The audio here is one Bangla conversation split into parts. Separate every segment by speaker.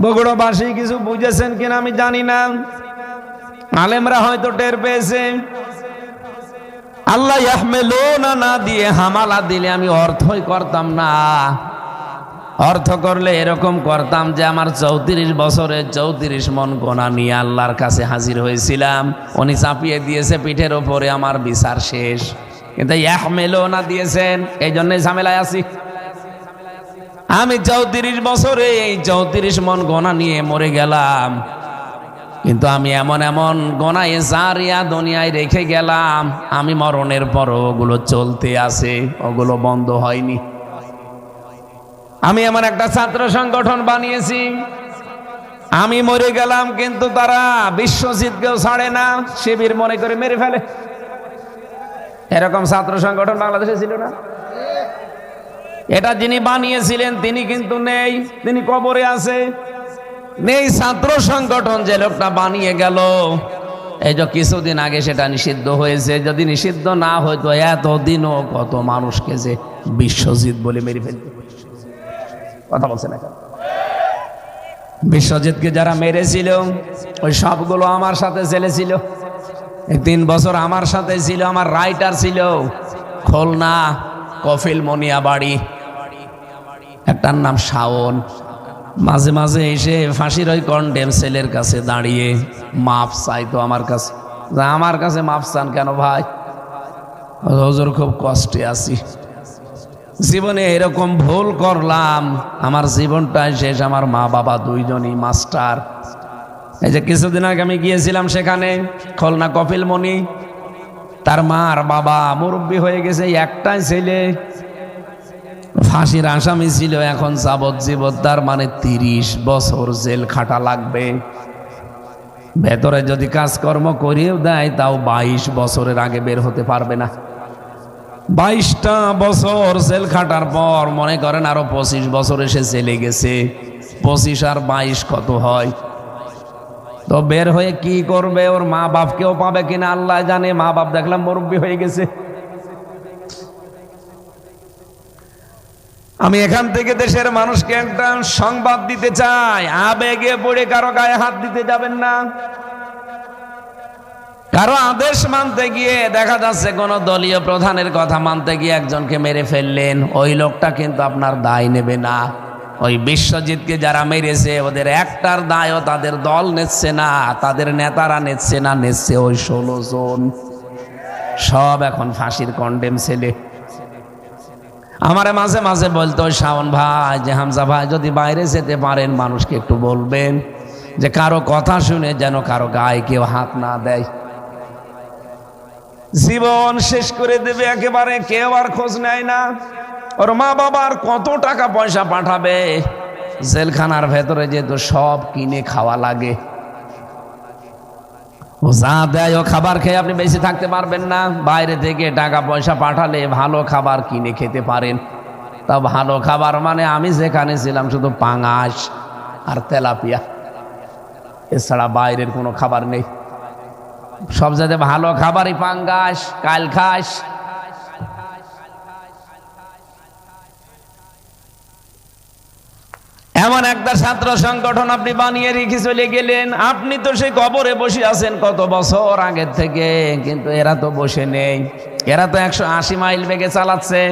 Speaker 1: বগুড়াবাসী কিছু বুঝেছেন কিনা আমি জানি না, আলেমরা হয়তো টের পেয়েছে। আল্লাহ ইয়াহমিলুনা না দিয়ে হামালা দিলে আমি অর্থই করতাম না। অর্থ করলে এরকম করতাম যে আমার 34 বছরে 34 মন গোনা নিয়ে আল্লাহর কাছে হাজির হয়েছিলাম, উনি চাপিয়ে দিয়েছে পিঠের ওপরে, আমার বিচার শেষ। কিন্তু ইয়াহমিলুনা দিয়েছেন, এই জন্যই ঝামেলায় আছি। আমি 34 বছরে এই 34 মন গোনা নিয়ে মরে গেলাম, কিন্তু আমি এমন এমন গোনায় জারিয়া দুনিয়ায় রেখে গেলাম, আমি মরণের পর ওগুলো চলতে আছে, ওগুলো বন্ধ হয়নি। আমি এমন একটা ছাত্র সংগঠন বানিয়েছি, আমি মরে গেলাম কিন্তু তারা বিশ্বজিৎকেও ছাড়ে না, শিবির মনে করে মেরে ফেলে। এরকম ছাত্র সংগঠন বাংলাদেশে ছিল না? এটা যিনি বানিয়েছিলেন তিনি কিন্তু নেই, তিনি কবরে আছে। নেই ছাত্র সংগঠন যে লোকটা বানিয়ে গেল, এই যে কিছুদিন আগে সেটা নিষিদ্ধ হয়েছে। যদি নিষিদ্ধ না হইতো এতদিনও কত মানুষকে যে বিশ্বজিৎ বলে মেরে ফেলতো। কথা বলছে না? বিশ্বজিৎকে যারা মেরেছিল ওই সবগুলো আমার সাথে জেলে ছিল। 3 বছর আমার সাথে ছিল। আমার রাইটার ছিল খুলনা কফিল মনিয়া বাড়ি, একটার নাম শাওন। মাঝে মাঝে এসে ফাঁসির ওই কন্ডেম সেলের কাছে দাঁড়িয়ে মাপ চাইতো আমার কাছে। আমার কাছে মাপ চান কেন ভাই? হুজুর খুব কষ্টে আছি, জীবনে এরকম ভুল করলাম, আমার জীবনটাই শেষ। আমার মা বাবা দুইজনই মাস্টার। এই যে কিছুদিন আগে আমি গিয়েছিলাম সেখানে, খুলনা কপিল মনি, তার মা আর বাবা মুরব্বী হয়ে গেছে, একটাই ছেলে ফাঁসির আসামি ছিল, এখন যাবজ্জীবন, তার মানে 30 বছর জেল খাটা লাগবে। ভেতরে যদি কাজকর্ম করিয়েও দেয় তাও 22 বছরের আগে বের হতে পারবে না। 22টা বছর জেল খাটার পর মনে করেন আরো 25 বছর এসে জেলে গেছে। 25 আর 22 কত হয়? তো বের হয়ে কি করবে? ওর মা বাপকেও পাবে কিনা আল্লাহ জানে। মা বাপ দেখলাম মুরব্বী হয়ে গেছে। আমি এখান থেকে দেশের মানুষকে একটা সংবাদ দিতে চাই, আবেগে পড়ে কারো গায়ে হাত দিতে যাবেন না। কারো আদেশ মানতে গিয়ে দেখা যাচ্ছে কোন দলীয় প্রধানের কথা মানতে গিয়ে একজনকে মেরে ফেললেন, ওই লোকটা কিন্তু আপনার দায় নেবে না। ওই বিশ্বজিৎকে যারা মেরেছে ওদের একটার দায়ও তাদের দল নিচ্ছে না, তাদের নেতারা নিচ্ছে না, নিচ্ছে ওই 16 জন। সব এখন ফাঁসির কন্ডেম ছেলে। আমারে মাঝে মাঝে বলতো শাওন ভাই যে হামজা ভাই যদি বাইরে যেতে পারেন মানুষকে একটু বলবেন যে কারো কথা শুনে যেন কারো গায়ে কেউ হাত না দেয়। জীবন শেষ করে দেবে একেবারে, কেউ আর খোঁজ নেয় না। ওর মা বাবার কত টাকা পয়সা পাঠাবে? জেলখানার ভেতরে যেহেতু সব কিনে খাওয়া লাগে, ও যা দেয় ও খাবার খেয়ে আপনি বেশি থাকতে পারবেন না। বাইরে থেকে টাকা পয়সা পাঠালে ভালো খাবার কিনে খেতে পারেন। তা ভালো খাবার মানে আমি যেখানে ছিলাম শুধু পাঙাশ আর তেলাপিয়া, এছাড়া বাইরের কোনো খাবার নেই। সব জায়গায় ভালো খাবারই পাঙ্গাস, কালখাস। এমন একটা ছাত্র সংগঠন আপনি বানিয়ে রেখে চলে গেলেন। আপনি তো সেই কবরে বসে আছেন কত বছর আগের থেকে, কিন্তু এরা তো বসে নেই। এরা তো 180 মাইল বেগে চালাচ্ছে।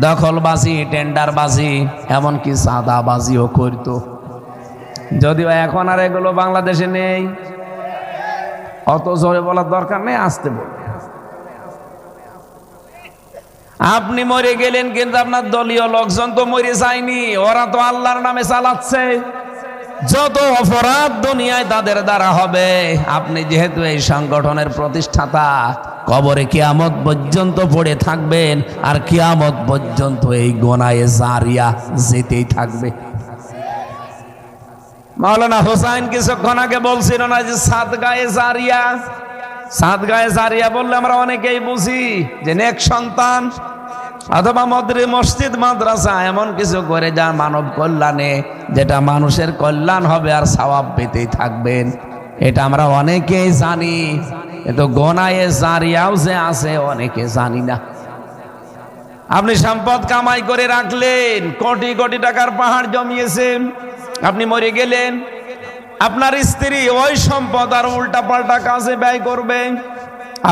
Speaker 1: দখলবাজি, টেন্ডারবাজি, এমনকি চাঁদাবাজিও করতো। যদিও এখন আর এগুলো বাংলাদেশে নেই, অত জোরে বলার দরকার নেই, আসতে বল। আপনি মরে গেলেন কিন্তু আপনার দলীয় লোকজন তো মরে যায়নি, ওরা তো আল্লাহর নামে চালাচ্ছে। যত অপরাধ দুনিয়ায় তাদের দ্বারা হবে। আপনি যেহেতু এই সংগঠনের প্রতিষ্ঠাতা, কবরে কিয়ামত পর্যন্ত পড়ে থাকবেন, আর কিয়ামত পর্যন্ত এই গোনায়ে জারিয়া যেতেই থাকবে। মাওলানা হোসাইন কিছুক্ষণ আগে বলছিল না যে সাদগায়ে জারিয়া। সাদগায়ে জারিয়া বললে আমরা অনেকেই বুঝি যে নেক সন্তান অথবা মসজিদ মাদ্রাসা এমন কিছু করে যা মানব কল্যাণে, যেটা মানুষের কল্যাণ হবে আর সওয়াব পেতেই থাকবেন। এটা আমরা অনেকেই জানি, কিন্তু গোনায়ে জারিয়াও যে আছে অনেকে জানি না। আপনি সম্পদ কামাই করে রাখলেন, কোটি কোটি টাকার পাহাড় জমিয়েছেন, আপনি মরে গেলেন, আপনার স্ত্রী ওই সম্পদ আর উল্টা পাল্টা কাজে ব্যয় করবে।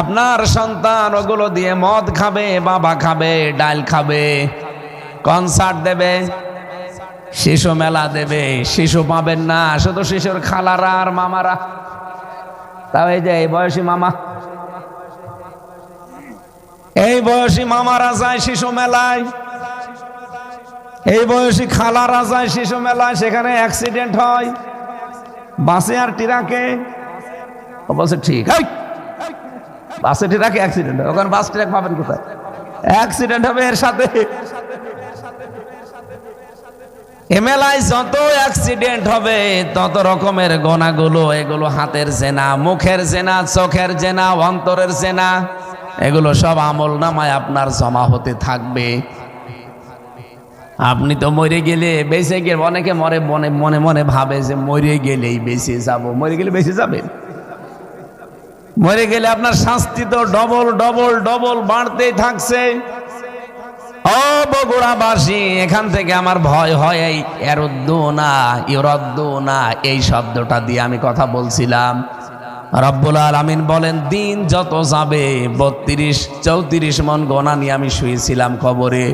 Speaker 1: আপনার সন্তান ওগুলো দিয়ে মদ খাবে, বাবা খাবে, ডাল খাবে, কনসার্ট দেবে, শিশু মেলা দেবে। শিশু পাবেন না, শুধু শিশুর খালারা আর মামারা। তাও এই যে এই বয়সী মামা, এই বয়সী মামারা যায় শিশু মেলায়, এই বয়সী খালারা যায় শিশু মেলায়, সেখানে অ্যাক্সিডেন্ট হয় বাসে আর ট্রাকে। ও বলছে ঠিক, বাসে ট্রাকে অ্যাক্সিডেন্ট হয়, ওখানে বাস ট্রাক পাবেন কোথায়? অ্যাক্সিডেন্ট হবে এর সাথে। মেলায় যত অ্যাক্সিডেন্ট হবে তত রকমের গোনাগুলো, এগুলো হাতের জেনা, মুখের জেনা, চোখের জেনা, অন্তরের জেনা, এগুলো সব আমল নামায় আপনার জমা হতে থাকবে। আপনি তো মরে গেলে বেঁচে গেলে, অনেকে মরে মনে মনে মনে ভাবে যে মরে গেলেই বেঁচে যাব। মরে গেলে বেঁচে যাবেন? মরে গেলে আপনার শাস্তি তো ডবল ডবল ডবল বাড়তেই থাকছে। ও বগুড়াবাসী, এখান থেকে আমার ভয় হয় এই এরদ্দুনা ইউরদ্দুনা এই শব্দটা দিয়ে আমি কথা বলছিলাম। রব্বুল আলামিন বলেন, দিন যত যাবে 32-34 মন গোনা নিয়ে আমি শুয়েছিলাম কবরে,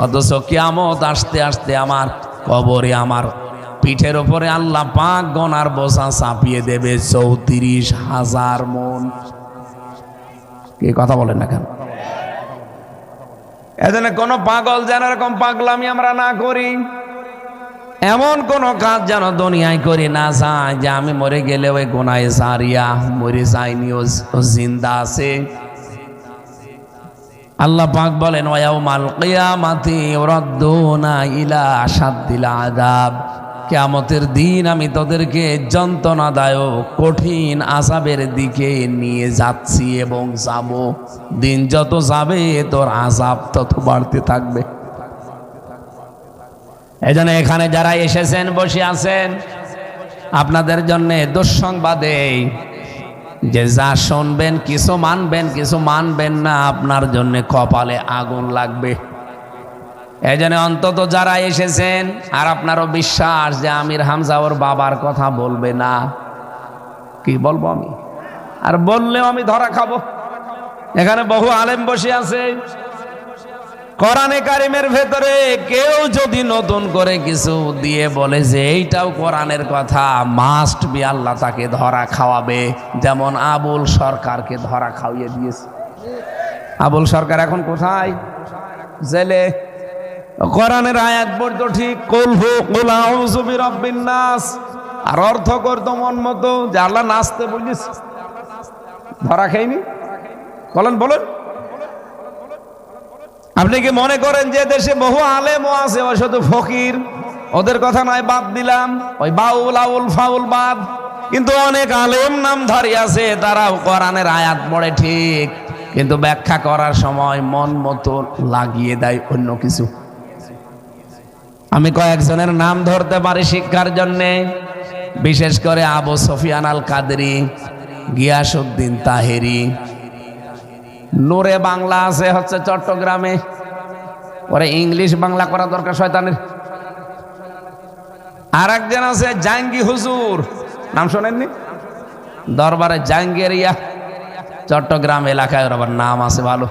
Speaker 1: অথচ কিয়ামত আসতে আসতে আমার কবরে আমার পিঠের ওপরে আল্লাহ পাক গোনার বোঝা চাপিয়ে দেবে 34,000 মন। কি কথা বলেন না কেন? এজন্য কোন পাগল যেন এরকম পাগলামি আমরা না করি, এমন কোন কাজ যেন দুনিয়ায় করি না যায় যে আমি মরে গেলে ওই গুনাহে জারিয়া মরে যায়নি, ও জিন্দা আছে। আল্লাহ পাক বলেন, ওয়াউমাল কিয়ামাতি ইউরাদ্দুনা ইলা আশাদ্দিল আযাব, কিয়ামতের দিন আমি তোদেরকে যন্ত্রণাদায়ক কঠিন আযাবের দিকে নিয়ে যাচ্ছি এবং যাব। দিন যত যাবে তোর আযাব তত বাড়তে থাকবে। এজন্য এখানে যারা এসেছেন, বসে আছেন, আপনাদের জন্য দুঃসংবাদে যে যা শুনবেন কিছু মানবেন, কিছু মানবেন না, আপনার জন্য কপালে আগুন লাগবে। এজন্য অন্তত যারা এসেছেন, আর আপনারও বিশ্বাস যে আমির হামজা ওর বাবার কথা বলবে না, কি বলবো আমি, আর বললেও আমি ধরা খাবো। এখানে বহু আলেম বসে আছে, কোরআনে কারিমের ভেতরে কেউ যদি নতুন করে কিছু দিয়ে বলে যে এইটাও কোরআনের কথা, মাস্ট বি আল্লাহ তাকে ধরা খাওয়াবে। যেমন আবুল সরকারকে ধরা খাওয়িয়ে দিয়েছে। আবুল সরকার এখন কোথায়? জেলে। কোরআনের আয়াত পড়তো ঠিক, কুল হু কুল আউযু বিরাব্বিন নাস, আর অর্থ করতো মন মতো যে আল্লাহ নাচতে বলিস, ধরা খাইনি। বলেন বলেন, আপনি কি মনে করেন যে দেশে বহু আলেমও আছে, ওই শুধু ফকির, ওদের কথা নয় বাদ দিলাম, ওই বাউল আউল ফাউল বাদ, কিন্তু অনেক আলেম নামধারী আছে, তারাও কোরআনের আয়াত পড়ে ঠিক, কিন্তু ব্যাখ্যা করার সময় মন মতো লাগিয়ে দেয় অন্য কিছু। আমি কয়েকজনের নাম ধরতে পারি শিক্ষার জন্যে, বিশেষ করে আবু সুফিয়ান আল কাদরি, গিয়াসউদ্দিন তাহেরি। নূরে বাংলা আছে হচ্ছে চট্টগ্রামে, পরে ইংলিশ বাংলা করা দরকার শয়তানের। আর একজন আছে জাঙ্গি হুজুর, নাম শোনেননি? দরবারে জাঙ্গিরিয়া, চট্টগ্রাম এলাকায় ওর আবার নাম আছে ভালো।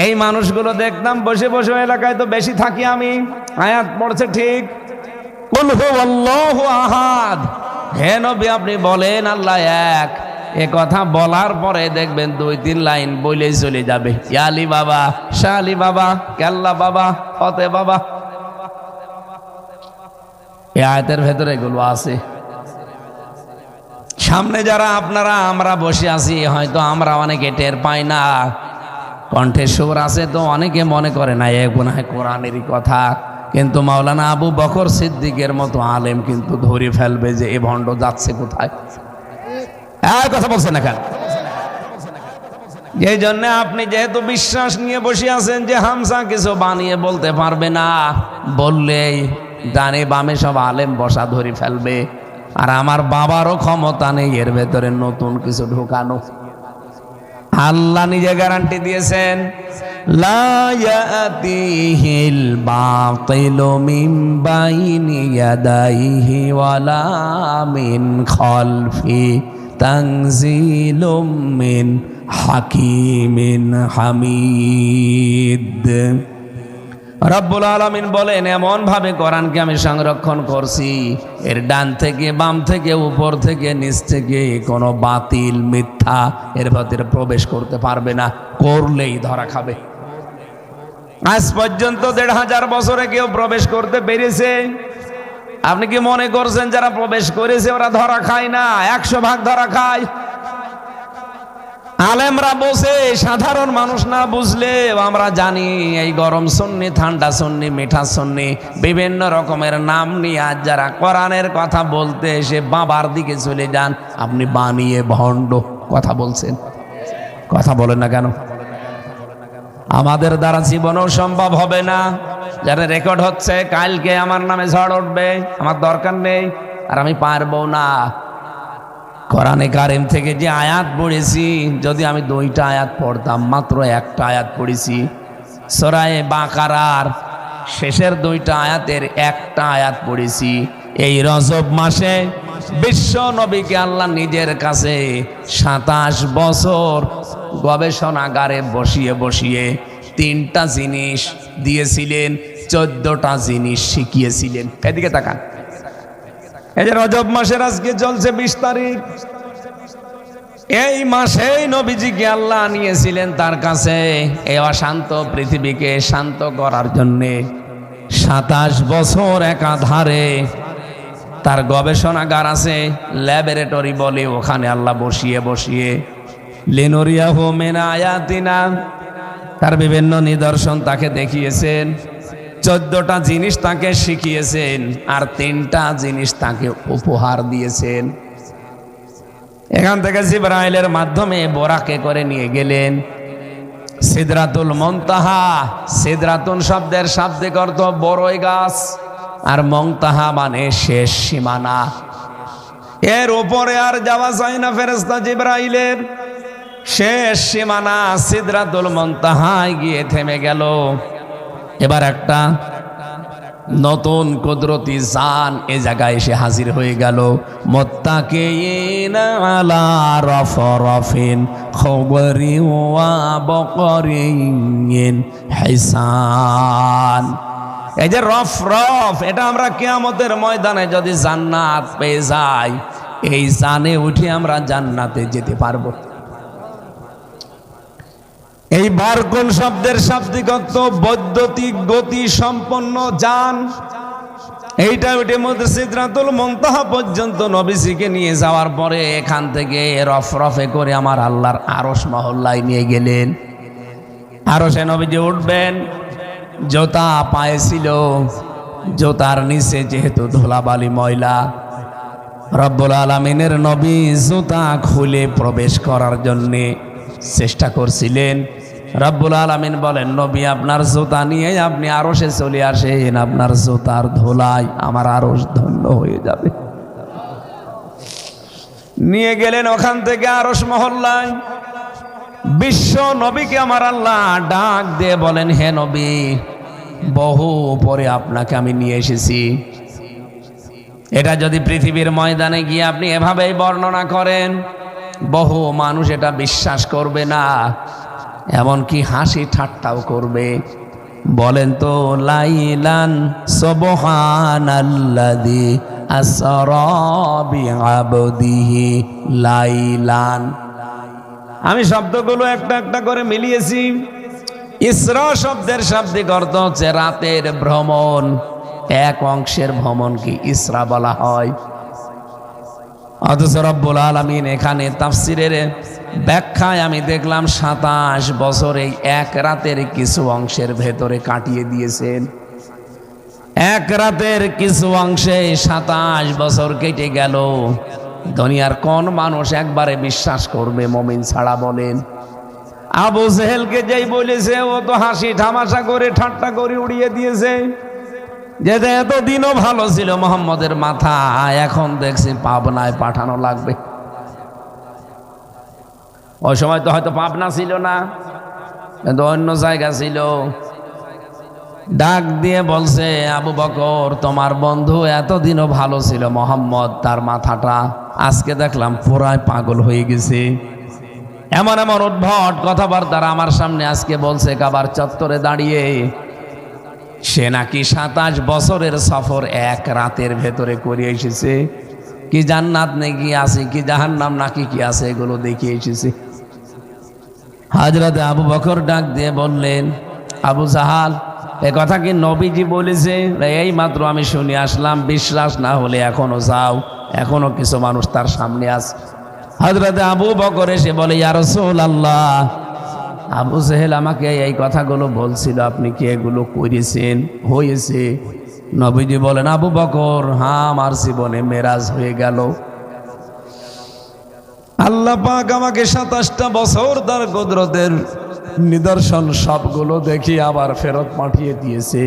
Speaker 1: এই মানুষগুলো দেখতাম বসে বসে, এলাকায় তো বেশি থাকি আমি, আয়াত পড়ছে ঠিক, কুল হুয়াল্লাহু আহাদ, হে নবী আপনি বলেন আল্লাহ এক। এ কথা বলার পরে দেখবেন 2-3 লাইন বলেই চলে যাবে, ইয়া আলী বাবা, শাহ আলী বাবা, কেল্লা বাবা, ফতে বাবা। এই আয়াতের ভেতরে এগুলো আছে। সামনে যারা আপনারা আমরা বসে আছি, হয়তো আমরা অনেকে টের পাই না, কণ্ঠে সুর আছে তো অনেকে মনে করে না এ গুনাহে কোরআনেরই কথা, কিন্তু মাওলানা আবু বকর সিদ্দিকের মতো আলেম কিন্তু ধরে ফেলবে যে এ ভণ্ড যাচ্ছে কোথায়। কথা বলছেন না কেন? এই জন্য আপনি যেহেতু বিশ্বাস নিয়ে বসে আছেন যে হামজা কিছু বানিয়ে বলতে পারবে না, বললেই ডানে বামে সব আলেম বসা ধরে ফেলবে, আর আমার বাবারও ক্ষমতা নেই এর ভেতরে নতুন কিছু ঢোকানো। আল্লাহ নিজে গ্যারান্টি দিয়েছেন, লা ইয়াতিহিল বাতিলু মিন বাইনি ইয়াদাইহি ওয়ালা মিন খালফি তানজিলুম মিন হাকিমিন হামিদ। রব্বুল আলামিন বলেন, এমন ভাবে কোরআনকে আমি সংরক্ষণ করছি, এর ডান থেকে বাম থেকে উপর থেকে নিচ থেকে কোনো বাতিল মিথ্যা এর ভিতরে প্রবেশ করতে পারবে না, করলেই ধরা খাবে। আজ পর্যন্ত ১৫০০ বছরে কেউ প্রবেশ করতে পেরেছে? আপনি কি মনে করছেন যারা প্রবেশ করেছে ওরা ধরা খায় না? ১০০ ভাগ ধরা খায়। আলেমরা বসে, সাধারণ মানুষ না বুঝলে আমরা জানি এই গরম সুন্নি, ঠান্ডা সুন্নি, মিঠা সুন্নি বিভিন্ন রকমের নাম নিয়ে আজ যারা কোরআনের কথা বলতে এসে বাবার দিকে চলে যান, আপনি বানিয়ে ভণ্ড কথা বলছেন। কথা বলেন না কেন? আমাদের দ্বারা জীবনেও সম্ভব হবে না। যারা রেকর্ড হচ্ছে, কালকে আমার নামে ঝড় উঠবে, আমার দরকার নেই, আর আমি পারবো না। কোরআনে কারিম থেকে যে আয়াত পড়েছি, যদি আমি 2টা আয়াত পড়তাম, মাত্র 1টা আয়াত পড়েছি, সূরা বাকারার শেষের 2টা আয়াতের 1টা আয়াত পড়েছি। এই রজব মাসে বিশ্ব নবীকে আল্লাহ নিজের কাছে 27 বছর গবেষণাগারে বসিয়ে বসিয়ে 3টা জিনিস দিয়েছিলেন, 14টা জিনিস শিখিয়েছিলেন। এদিকে তাকান, এই যে রজব মাসের আজকে চলছে 20 তারিখ, এই মাসেই নবীজিকে আল্লাহ নিয়েছিলেন তার কাছে এই অশান্ত পৃথিবীকে শান্ত করার জন্যে। 27 বছর একাধারে তার গবেষণাগার আছে, ল্যাবরেটরি বলে, ওখানে আল্লাহ বসিয়ে বসিয়ে লিনুরিয়াহু মিন আয়াতিনা, তার বিভিন্ন নিদর্শন তাকে দেখিয়েছেন, 14টা জিনিস তাকে শিখিয়েছেন, আর 3টা জিনিস তাকে উপহার দিয়েছেন। এখান থেকে জিবরাইলের মাধ্যমে বোরাকে করে নিয়ে গেলেন সিদরাতুল মুনতাহা। সিদরাতুন শব্দের শাব্দিক অর্থ বড়ই গাছ, আর মুনতাহা মানে শেষ সীমানা। এর উপরে আর যাওয়া যায় না ফেরেশতা জিবরাইলের। শেষ সীমানা সিদরাতুল মুনতাহায় গিয়ে থেমে গেল। এবার একটা নতুন কুদরতি জান এ জায়গায় এসে হাজির হয়ে গেল। মুত্তাকিনা আলা রাফরাফিন খুবরি ওয়া বকরিন হিসান। এই যে রফ রফ, এটা আমরা কিয়ামতের ময়দানে যদি জান্নাত পেয়ে যাই, এই জানে উঠে আমরা জান্নাতে যেতে পারবো। এই বারকুন শব্দের শাব্দিক অর্থ বৈদ্যুতিক গতি সম্পন্ন যান। এইটা উঠে মধ্যে সিদরাতুল মুনতাহা পর্যন্ত নবীজিকে নিয়ে যাওয়ার পরে এখান থেকে রফরফে করে আমার আল্লাহর আরশ মহল্লায় নিয়ে গেলেন। আরশে নবীজি উঠবেন, জুতা পায়ে ছিল, জুতার নিচে যেহেতু ধুলাবালি ময়লা, রব্বুল আলামিনের নবী জুতা খুলে প্রবেশ করার জন্যে চেষ্টা করছিলেন। রব্বুল আলামিন বলেন, নবী আপনার জুতা নিয়ে আপনি আরশে চলে আসেন, আপনার জুতার ধুলায় আমার আরশ ধন্য হয়ে যাবে। নিয়ে গেলেন ওখান থেকে আরশ মহল্লায়। বিশ্ব নবীকে আমার আল্লাহ ডাক দিয়ে বলেন, হে নবী, বহু পরে আপনাকে আমি নিয়ে এসেছি। এটা যদি পৃথিবীর ময়দানে গিয়ে আপনি এভাবেই বর্ণনা করেন, বহু মানুষ এটা বিশ্বাস করবে না, এমনকি হাসি ঠাট্টাও করবে। বলেন তো, লাইলান সুবহানাল্লাযী আসরা বিআবদিহি লাইলান। আমি শব্দগুলো একটা একটা করে মিলিয়েছি। ইসরা শব্দের শাব্দিক অর্থ হচ্ছে রাতের ভ্রমণ। এক অংশের ভ্রমণকে ইসরা বলা হয়। অথচ রব্বুল আলামিন এখানে তাফসিরের ব্যাখ্যায় আমি দেখলাম 27 বছর এই এক রাতের কিছু অংশের ভেতরে কাটিয়ে দিয়েছেন। এক রাতের কিছু অংশে 27 বছর কেটে গেল। দুনিয়ার কোন মানুষ একবারে বিশ্বাস করবে মুমিন ছাড়া? বলেন। আবু জেহেলকে যেই বলেছে, ও তো হাসি ঠামাশা করে ঠাট্টা করে উড়িয়ে দিয়েছে, যে এতদিনও ভালো ছিল মোহাম্মদের মাথা, এখন দেখছি পাবনায় পাঠানো লাগবে। ওই সময় তো হয়তো পাবনা ছিল না, কিন্তু অন্য জায়গা ছিল। ডাক দিয়ে বলছে, আবু বকর তোমার বন্ধু এতদিনও ভালো ছিল মোহাম্মদ, তার মাথাটা আজকে দেখলাম পুরাই পাগল হয়ে গেছে। এমন এমন উদ্ভট কথাবার্তা আমার সামনে আজকে বলছে কাবার চত্বরে দাঁড়িয়ে। সে নাকি 27 বছরের সফর এক রাতের ভেতরে করে এসেছে। কি জান্নাত নাকি আছে, কি জাহান্নাম নাকি কি আছে, এগুলো দেখিয়ে এসেছে। হযরত আবু বকর ডাক দিয়ে বললেন, আবু জাহাল এ কথা কি নবীজি বলেছে? এই মাত্র আমি শুনে আসলাম, বিশ্বাস না হলে এখনো যাও, এখনো কিছু মানুষ তার সামনে আছে। হযরত আবু বকর এসে বলে, ইয়া রাসূলুল্লাহ, আবু জেহেল আমাকে এই কথাগুলো বলছিল, আপনি কি এগুলো করেছেন? হয়েছে। নবীজি বলেন, আবু বকর হ্যাঁ, আমার জীবনে মেরাজ হয়ে গেল। আল্লাহ পাক আমাকে 27টা বছর তার কুদরতের নিদর্শন সবগুলো দেখি আবার ফেরত পাঠিয়ে দিয়েছে।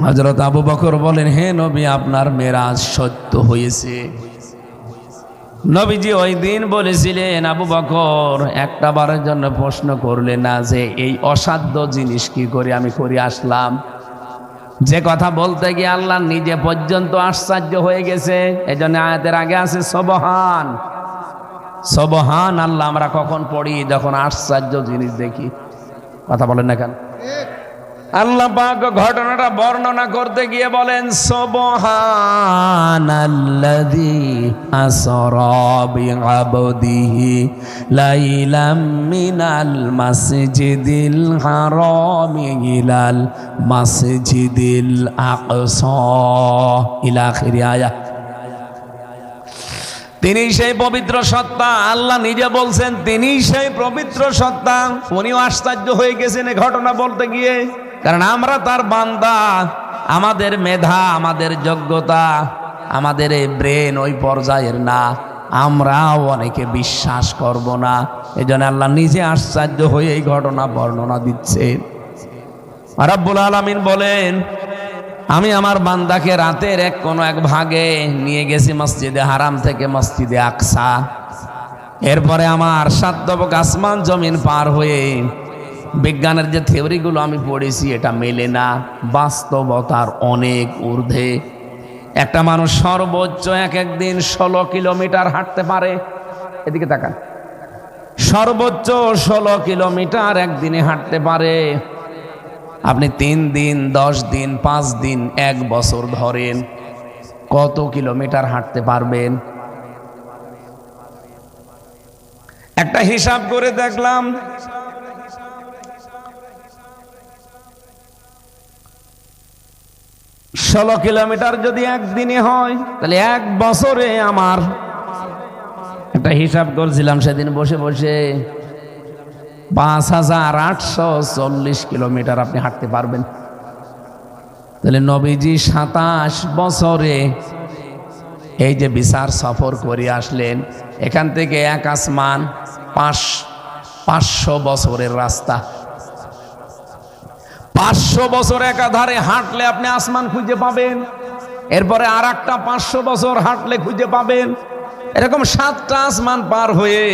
Speaker 1: হযরত আবু বকর বলেন, হে নবী, আপনার মেরাজ সত্য হয়েছে। নবীজি ওই দিন বলেছিলেন, আবু বকর একটা বারের জন্য প্রশ্ন করলে না যে এই অসাধ্য জিনিস কি করে আমি করে আসলাম? যে কথা বলতে গিয়ে আল্লাহ নিজে পর্যন্ত আশ্চর্য হয়ে গেছে। এই জন্য আয়াতের আগে আছে সুবহান, সুবহান আল্লাহ। আমরা কখন পড়ি? যখন আশ্চর্য জিনিস দেখি। কথা বলেন না কেন? আল্লাহ পাক ঘটনাটা বর্ণনা করতে গিয়ে বলেন, সুবহানাল্লাযী আসরা বিআবদিহি লাইলাম মিনাল মাসজিদিল হারামি ইলাল মাসজিদিল আকসা ইলা আখিরি আয়াত। তিনি সেই পবিত্র সত্তা, আল্লাহ নিজে বলছেন তিনি সেই পবিত্র সত্তা। উনিও আশ্চর্য হয়ে গেছেন এই ঘটনা বলতে গিয়ে, কারণ আমরা তার বান্দা। আমাদের মেধা, আমাদের যোগ্যতা, আমাদের এই ব্রেন ওই পর্যায়ের না, আমরাও অনেকে বিশ্বাস করব না। এই জন্য আল্লাহ নিজে আশ্চর্য হয়ে এই ঘটনা বর্ণনা দিচ্ছেন। রাব্বুল আলামিন বলেন, আমি আমার বান্দাকে রাতের কোনো এক ভাগে নিয়ে গেছি মসজিদে হারাম থেকে মসজিদে আকসা। এরপরে আমার 7 তবক আসমান জমিন পার হয়ে বিজ্ঞানের যে থিওরিগুলো আমি পড়েছি এটা মেলে না, বাস্তবতার অনেক ঊর্ধ্বে। একটা মানুষ সর্বোচ্চ একদিন 16 কিলোমিটার হাঁটতে পারে। এদিকে তাকান, সর্বোচ্চ 16 কিলোমিটার একদিনে হাঁটতে পারে। আপনি 3 দিন, 10 দিন, 5 দিন, 1 বছর ধরেন, কত কিলোমিটার হাঁটতে পারবেন? একটা হিসাব করে দেখলাম, 16 কিলোমিটার যদি একদিনে হয়, তাহলে 1 বছরে আমার একটা হিসাব করছিলাম সেদিন বসে বসে, 5840 কিলোমিটার আপনি হাঁটতে পারবেন। তাহলে নবীজি 27 বছরে এই যে বিচার সফর করে আসলেন, এখান থেকে এক আসমান 500 বছরের রাস্তা। 500 বছর একাধারে হাঁটলে আপনি আসমান খুঁজে পাবেন, এরপরে আর একটা 500 বছর হাঁটলে খুঁজে পাবেন। এরকম 7টা আসমান পার হয়ে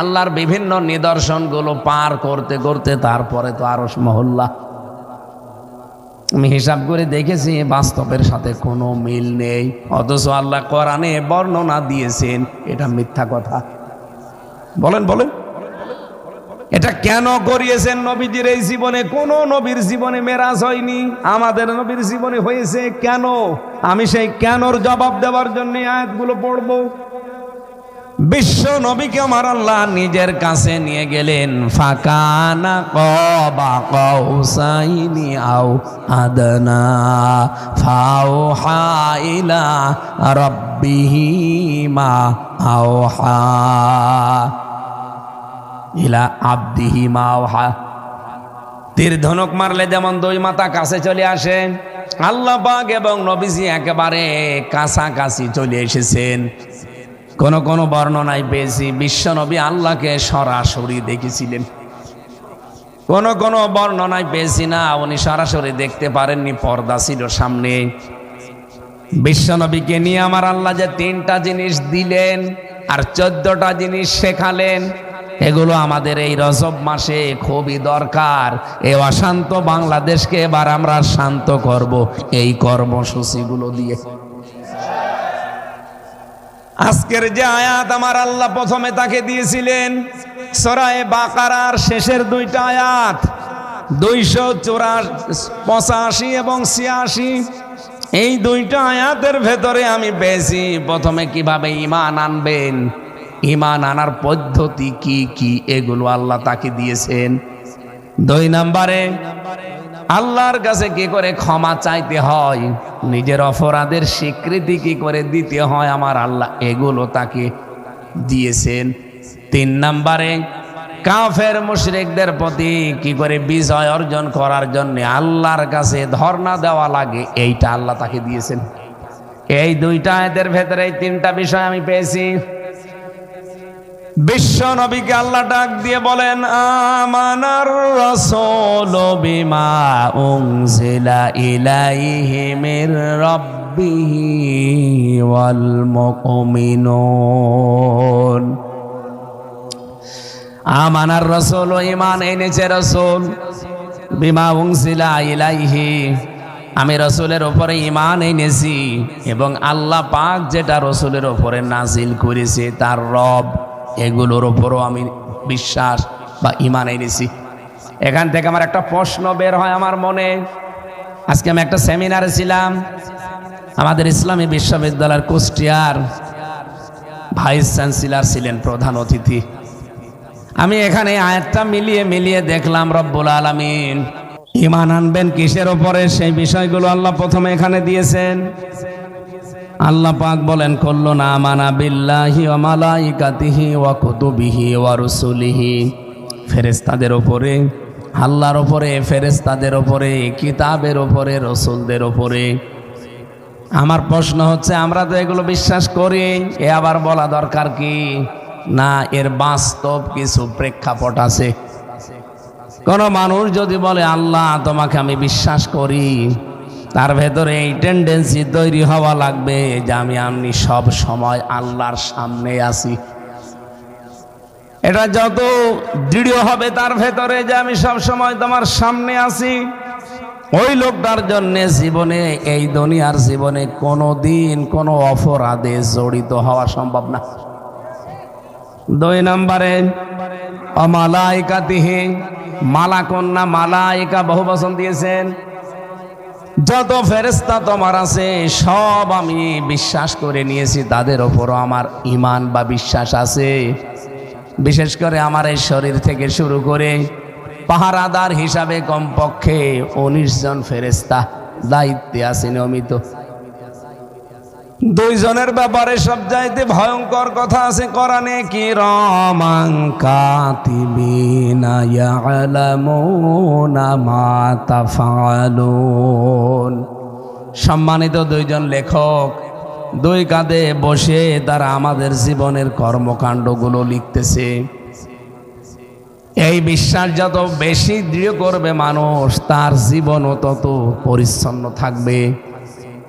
Speaker 1: আল্লাহর বিভিন্ন নিদর্শনগুলো পার করতে করতে তারপরে তো আরশ মহল্লা। আমি হিসাব করে দেখেছি বাস্তবের সাথে কোনো মিল নেই, অথচ আল্লাহ কোরআনে বর্ণনা দিয়েছেন এটা মিথ্যা কথা। বলেন বলেন, এটা কেন করিয়েছেন নবীজির এই জীবনে? কোন নবীর জীবনে মেরাজ হয়নি, আমাদের নবীর জীবনে হয়েছে। কেন? আমি সেই কেনর জবাব দেওয়ার জন্য আয়াতগুলো পড়বো। বিশ্ব নবীকে আমার আল্লাহ নিজের কাছে নিয়ে গেলেন। ফাকানা ক্বাবা কাউসাইনি আও আদনা ফাওহা ইলা রাব্বিহি মা আওহা ইলা আবদিহি মা আওহা। তীর ধনুক মারলে যেমন 2 মাথা কাছে চলে আসে, আল্লাহ পাক এবং নবীজি একেবারে কাছাকাছি চলে এসেছেন। কোন কোন বর্ণনায় পেয়েছি বিশ্ব নবী আল্লাহকে সরাসরি দেখেছিলেন, কোন কোন বর্ণনায় পেয়েছি না উনি সরাসরি দেখতে পারেননি, পর্দা ছিল সামনে। বিশ্ব নবীকে নিয়ে আমার আল্লাহ যে 3টা জিনিস দিলেন, আর 14টা জিনিস শেখালেন। এগুলো আমাদের এই রজব মাসে খুবই দরকার। এই অশান্ত বাংলাদেশকে এবার আমরা শান্ত করব এই কর্মসূচিগুলো দিয়ে। আজকের যে আয়াত আমার আল্লাহ প্রথমে তাকে দিয়েছিলেন, সূরা বাকারার শেষের 2টা আয়াত 285 এবং 86, এই 2টা আয়াতের ভেতরে আমি পেয়েছি প্রথমে কিভাবে ঈমান আনবেন, ঈমান আনার পদ্ধতি কি কি, এগুলো আল্লাহ তাকে দিয়েছেন। 2 নম্বরে আল্লাহর কাছে কি করে ক্ষমা চাইতে হয়, নিজের অপরাধের স্বীকৃতি কি করে দিতে হয় আমার আল্লাহ, এগুলো তাকে দিয়েছেন। 3 নম্বরে কাফের মুশরিকদের প্রতি কি করে বিজয় অর্জন করার জন্য আল্লাহর কাছে ধর্ণা দেওয়া লাগে, এইটা আল্লাহ তাকে দিয়েছেন। এই 2টা আয়াতের ভেতরে এই 3টা বিষয় আমি পেয়েছি। বিশ্ব নবীকে আল্লাহ ডাক দিয়ে বলেন, আমানার রাসূলু বিমা উনজিলা ইলাইহি মির রাব্বিহি ওয়াল মুমিনুন। আমানার রাসূল, ঈমান এনেছে রাসূল, বিমা উনজিলা ইলাইহি, আমি রাসূলের উপরে ঈমান এনেছি, এবং আল্লাহ পাক যেটা রাসূলের উপরে নাজিল করেছে তার রব, এগুলোর উপরও আমি বিশ্বাস বা ঈমান এনেছি। এখান থেকে আমার একটা প্রশ্ন বের হয় আমার মনে। আজকে আমি একটা সেমিনারে ছিলাম, আমাদের ইসলামী বিশ্ববিদ্যালয়ের কুষ্টিয়ার ভাইস চ্যান্সেলর ছিলেন প্রধান অতিথি। আমি এখানে আয়াতটা মিলিয়ে দেখলাম রব্বুল আলামিন ঈমান আনবেন কিসের উপরে, সেই বিষয়গুলো আল্লাহ প্রথমে এখানে দিয়েছেন। আল্লাহ পাক বলেন, কুল্লুনা আমানা বিল্লাহি ওয়া মালাইকাতিহি ওয়া কুতুবিহি ওয়া রুসুলিহি, ফেরেশতাদের উপরে, আল্লাহর উপরে, ফেরেশতাদের উপরে, কিতাবের উপরে, রাসূলদের উপরে। আমার প্রশ্ন হচ্ছে, আমরা তো এগুলো বিশ্বাস করি, এ আবার বলা দরকার কি? না, এর বাস্তব কিছু প্রেক্ষাপট আছে। কোন মানুষ যদি বলে আল্লাহ তোমাকে আমি বিশ্বাস করি, তার ভেতরে এই টেন্ডেন্সি তৈরি হওয়া লাগবে যে আমি সব সময় আল্লাহর সামনে আছি। এটা যত দৃঢ় হবে তার ভেতরে যে আমি সব সময় তোমার সামনে আছি, ওই লোকটার জন্য জীবনে, এই দুনিয়ার জীবনে কোনোদিন কোনো অপরাধে জড়িত হওয়া সম্ভব না। 2 নম্বরে অমালাইকাতিহি, মালাকুন্না, মালাইকা বহু বচন দিয়েছেন। যত ফেরেশতা তোমার আছে সব আমি বিশ্বাস করে নিয়েছি, তাদের ওপরও আমার ঈমান বা বিশ্বাস আছে। বিশেষ করে আমার এই শরীর থেকে শুরু করে পাহারাদার হিসাবে কমপক্ষে 19 জন ফেরেশতা দায়িত্বে আছে নিয়মিত। 2 জনের ব্যাপারে সবচাইতে ভয়ঙ্কর কথা আছে কোরআনে, কিরামান কাতিবিনা ইয়ালামুনা মা তাফআলুন। সম্মানিত 2 জন লেখক 2 কাঁধে বসে তারা আমাদের জীবনের কর্মকাণ্ডগুলো লিখতেছে। এই বিশ্বাস যত বেশি দৃঢ় করবে মানুষ, তার জীবনও তত পরিচ্ছন্ন থাকবে,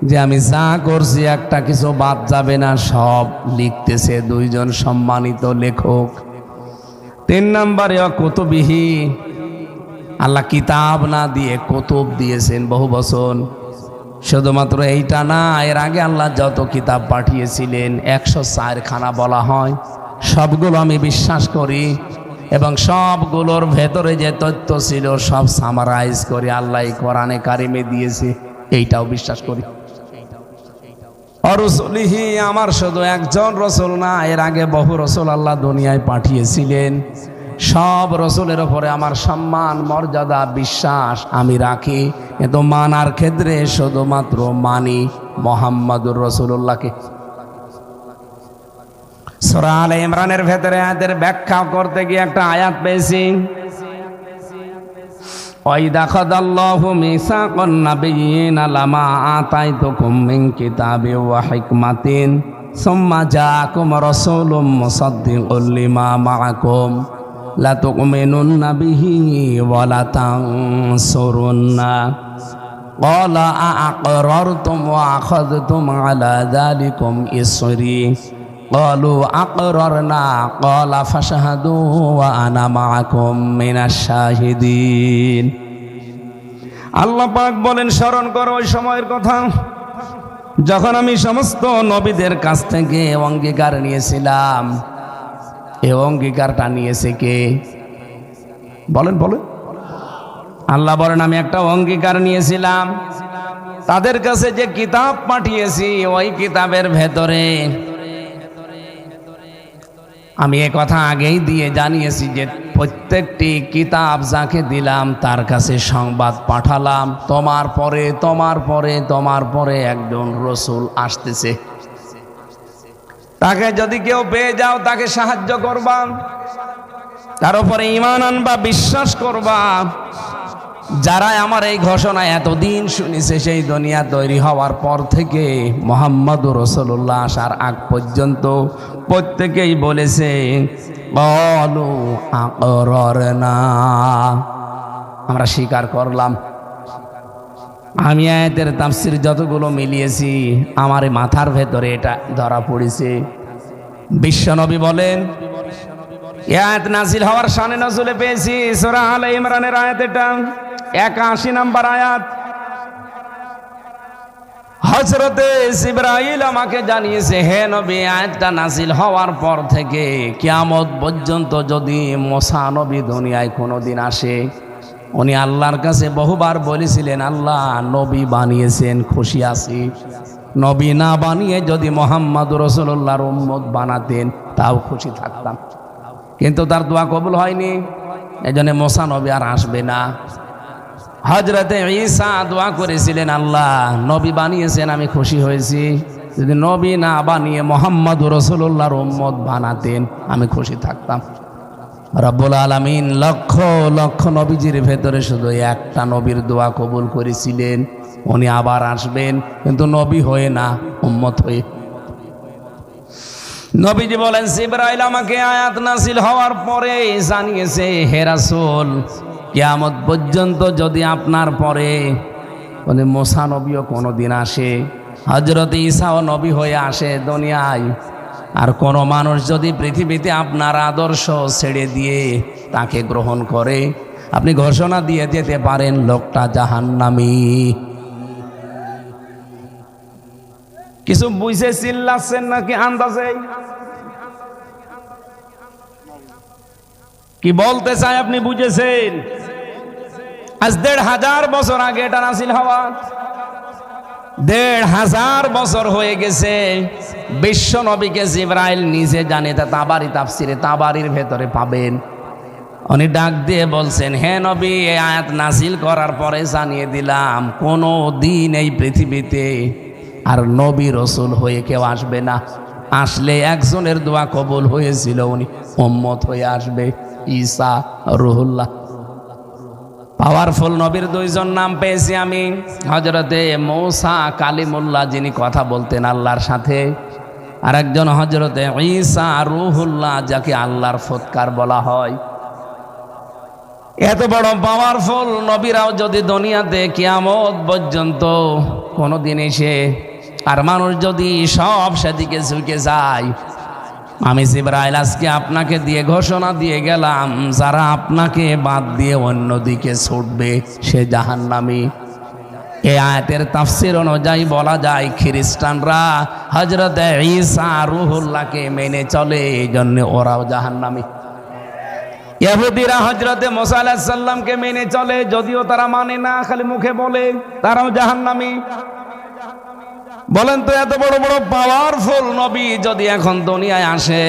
Speaker 1: যে আমি যা করছি একটা কিছু বাদ যাবে না, সব লিখতেছে 2 জন সম্মানিত লেখক। 3 নম্বরে কুতুবিহি, আল্লাহ কিতাব না দিয়ে কুতুব দিয়েছেন বহু বচন। শুধুমাত্র এইটা না, এর আগে আল্লাহ যত কিতাব পাঠিয়েছিলেন 104 খানা বলা হয়, সবগুলো আমি বিশ্বাস করি, এবং সবগুলোর ভেতরে যে তথ্য ছিল সব সামারাইজ করে আল্লাহ কোরআনে কারিমে দিয়েছে, এইটাও বিশ্বাস করি। অরসুলিহি, আমার শুধু একজন রসুল না, এর আগে বহু রসুল আল্লাহ দুনিয়ায় পাঠিয়েছিলেন। সব রসুলের উপরে আমার সম্মান, মর্যাদা, বিশ্বাস আমি রাখি, কিন্তু মানার ক্ষেত্রে শুধুমাত্র মানি মুহাম্মাদুর রাসূলুল্লাহকে। সূরা আলে ইমরানের ভেতরে আয়াতের ব্যাখ্যা করতে গিয়ে একটা আয়াত পেয়েছি, ওয়াইদা খাদাল্লাহু মিসাকান নাবিয়িনা লামা আতাইতুকুম মিন কিতাবিন ওয়া হিকমাতিন সুম্মা জাআকুম রাসূলুম মুসাদ্দিকুল লিমা মাআকুম লা তু'মিনুন্না বিহি ওয়া লা তানসুরুন্না ক্বালা আ'আকরারতুম ওয়া আখাযতুম আলা যালিকুম ইসরি قالوا أقررنا قال فاشهدوا وأنا معكم من الشاهدين আল্লাহ পাক বলেন, স্মরণ করো ওই সময়ের কথা যখন আমি সমস্ত নবীদের কাছ থেকে অঙ্গীকার নিয়েছিলাম। এই অঙ্গীকারটা নিয়েছে কে? বলেন বলেন। আল্লাহ বলেন, আমি একটা অঙ্গীকার নিয়েছিলাম, তাদের কাছে যে কিতাব পাঠিয়েছি ওই কিতাবের ভেতরে আমি এ কথা আগেই দিয়ে জানিয়েছি যে প্রত্যেকটি কিতাব যাকে দিলাম তার কাছে সংবাদ পাঠালাম, তোমার পরে তোমার পরে তোমার পরে একজন রসুল আসতেছে, তাকে যদি কেউ পেয়ে যাও তাকে সাহায্য করবা, তার উপরে ঈমান আনবা, বিশ্বাস করবা। যারা আমার এই ঘোষণা এতদিন শুনেছে, সেই দুনিয়া তৈরি হওয়ার পর থেকে মুহাম্মদুর রাসূলুল্লাহ আসার আগ পর্যন্ত প্রত্যেকেই বলেছে ক্বালু আকরারনা, আমরা স্বীকার করলাম। আমি আয়াতের তাফসীর যতগুলো মিলিয়েছি আমার মাথার ভেতরে এটা ধরা পড়েছে। বিশ্বনবী বলেন, এই আয়াত নাজিল হওয়ার শানে নজুলে পেয়েছি সূরা আলে ইমরানের আয়াত, এটা 81 নম্বর আয়াত। হযরতে জিবরাইল আমাকে জানিয়েছে, হে নবী, আয়াতটা নাজিল হওয়ার পর থেকে কিয়ামত পর্যন্ত যদি মুসা নবী দুনিয়ায় কোনোদিন আসে, উনি আল্লাহর কাছে বহুবার বলেছিলেন, আল্লাহ নবী বানিয়েছেন, খুশি আছি। নবী না বানিয়ে যদি মুহাম্মদুর রাসূলুল্লাহর উম্মত বানাতেন তাও খুশি থাকতাম, কিন্তু তার দোয়া কবুল হয়নি, এজন্য মুসা নবী আর আসবে না। হযরতে ঈসা দোয়া করেছিলেন, আল্লাহ নবী বানিয়েছেন, আমি খুশি হয়েছি, যদি নবী না বানিয়ে মুহাম্মদুর রাসূলুল্লাহর উম্মত বানাতেন আমি খুশি থাকতাম। রব্বুল আলামিন লক্ষ লক্ষ নবীজির ভেতরে শুধু একটা নবীর দোয়া কবুল করেছিলেন, উনি আবার আসবেন, কিন্তু নবী হয়ে না, উম্মত হয়ে। নবীজি বলেন, জিবরাইল আমাকে আয়াত নাজিল হওয়ার পরে জানিয়েছে, হে রাসূল, কিয়ামত পর্যন্ত যদি আপনার পরে মুসা নবীও কোনোদিন আসে, হযরত ঈসাও নবী হয়ে আসে দুনিয়ায়, আর কোনো মানুষ যদি পৃথিবীতে আপনার আদর্শ ছেড়ে দিয়ে তাকে গ্রহণ করে, আপনি ঘোষণা দিয়ে যেতে পারেন লোকটা জাহান্নামী। কিছু বুঝে চিল্লাচ্ছেন নাকি আন্দাজে? কি বলতে চাই আপনি বুঝেছেন? আজ ১৫০০ বছর আগে এটা নাজিল হওয়া, ১৫০০ বছর হয়ে গেছে। বিশ্ব নবীকে জিবরাইল নিজে জানে, তা তাবারি তাফসিরে তাবারির ভেতরে পাবেন। উনি ডাক দিয়ে বলছেন, হে নবী, এই আয়াত নাজিল করার পরে জানিয়ে দিলাম, কোনো দিন এই পৃথিবীতে আর নবী রসুল হয়ে কেউ আসবে না। আসলে একজনের দোয়া কবুল হয়েছিল, উনি উম্মত হয়ে আসবে, ঈসা রুহুল্লাহ। পাওয়ারফুল নবীর দুইজন নাম পেয়েছি আমি, হযরতে মূসা কালিমুল্লাহ, যিনি কথা বলতেন আল্লাহর সাথে, আর একজন হযরতে ঈসা রুহুল্লাহ, যাকে আল্লাহর ফুৎকার বলা হয়। এত বড় পাওয়ারফুল নবীরাও যদি দুনিয়াতে কিয়ামত পর্যন্ত কোনোদিন এসে আর মানুষ যদি সব সেদিকে ঝুঁকে যায়, আমি জিবরাইল আজকে আপনাকে দিয়ে ঘোষণা দিয়ে গেলাম, যারা আপনাকে বাদ দিয়ে অন্যদিকে ছুটবে সে জাহান্নামী। এই আয়াতের তাফসীর অনুযায়ী বলা যায়, খ্রিস্টানরা হযরতে ঈসা রুহুল্লাহকে মেনে চলে, এই জন্য ওরাও জাহান্নামী। ইহুদিরা হযরতে মুসা আলাইহিস সালামকে মেনে চলে, যদিও তারা মানে না, খালি মুখে বলে, তারাও জাহান্নামী। বলেন তো, এত বড় বড় পাওয়ারফুল নবী যদি এখন দুনিয়ায় আসে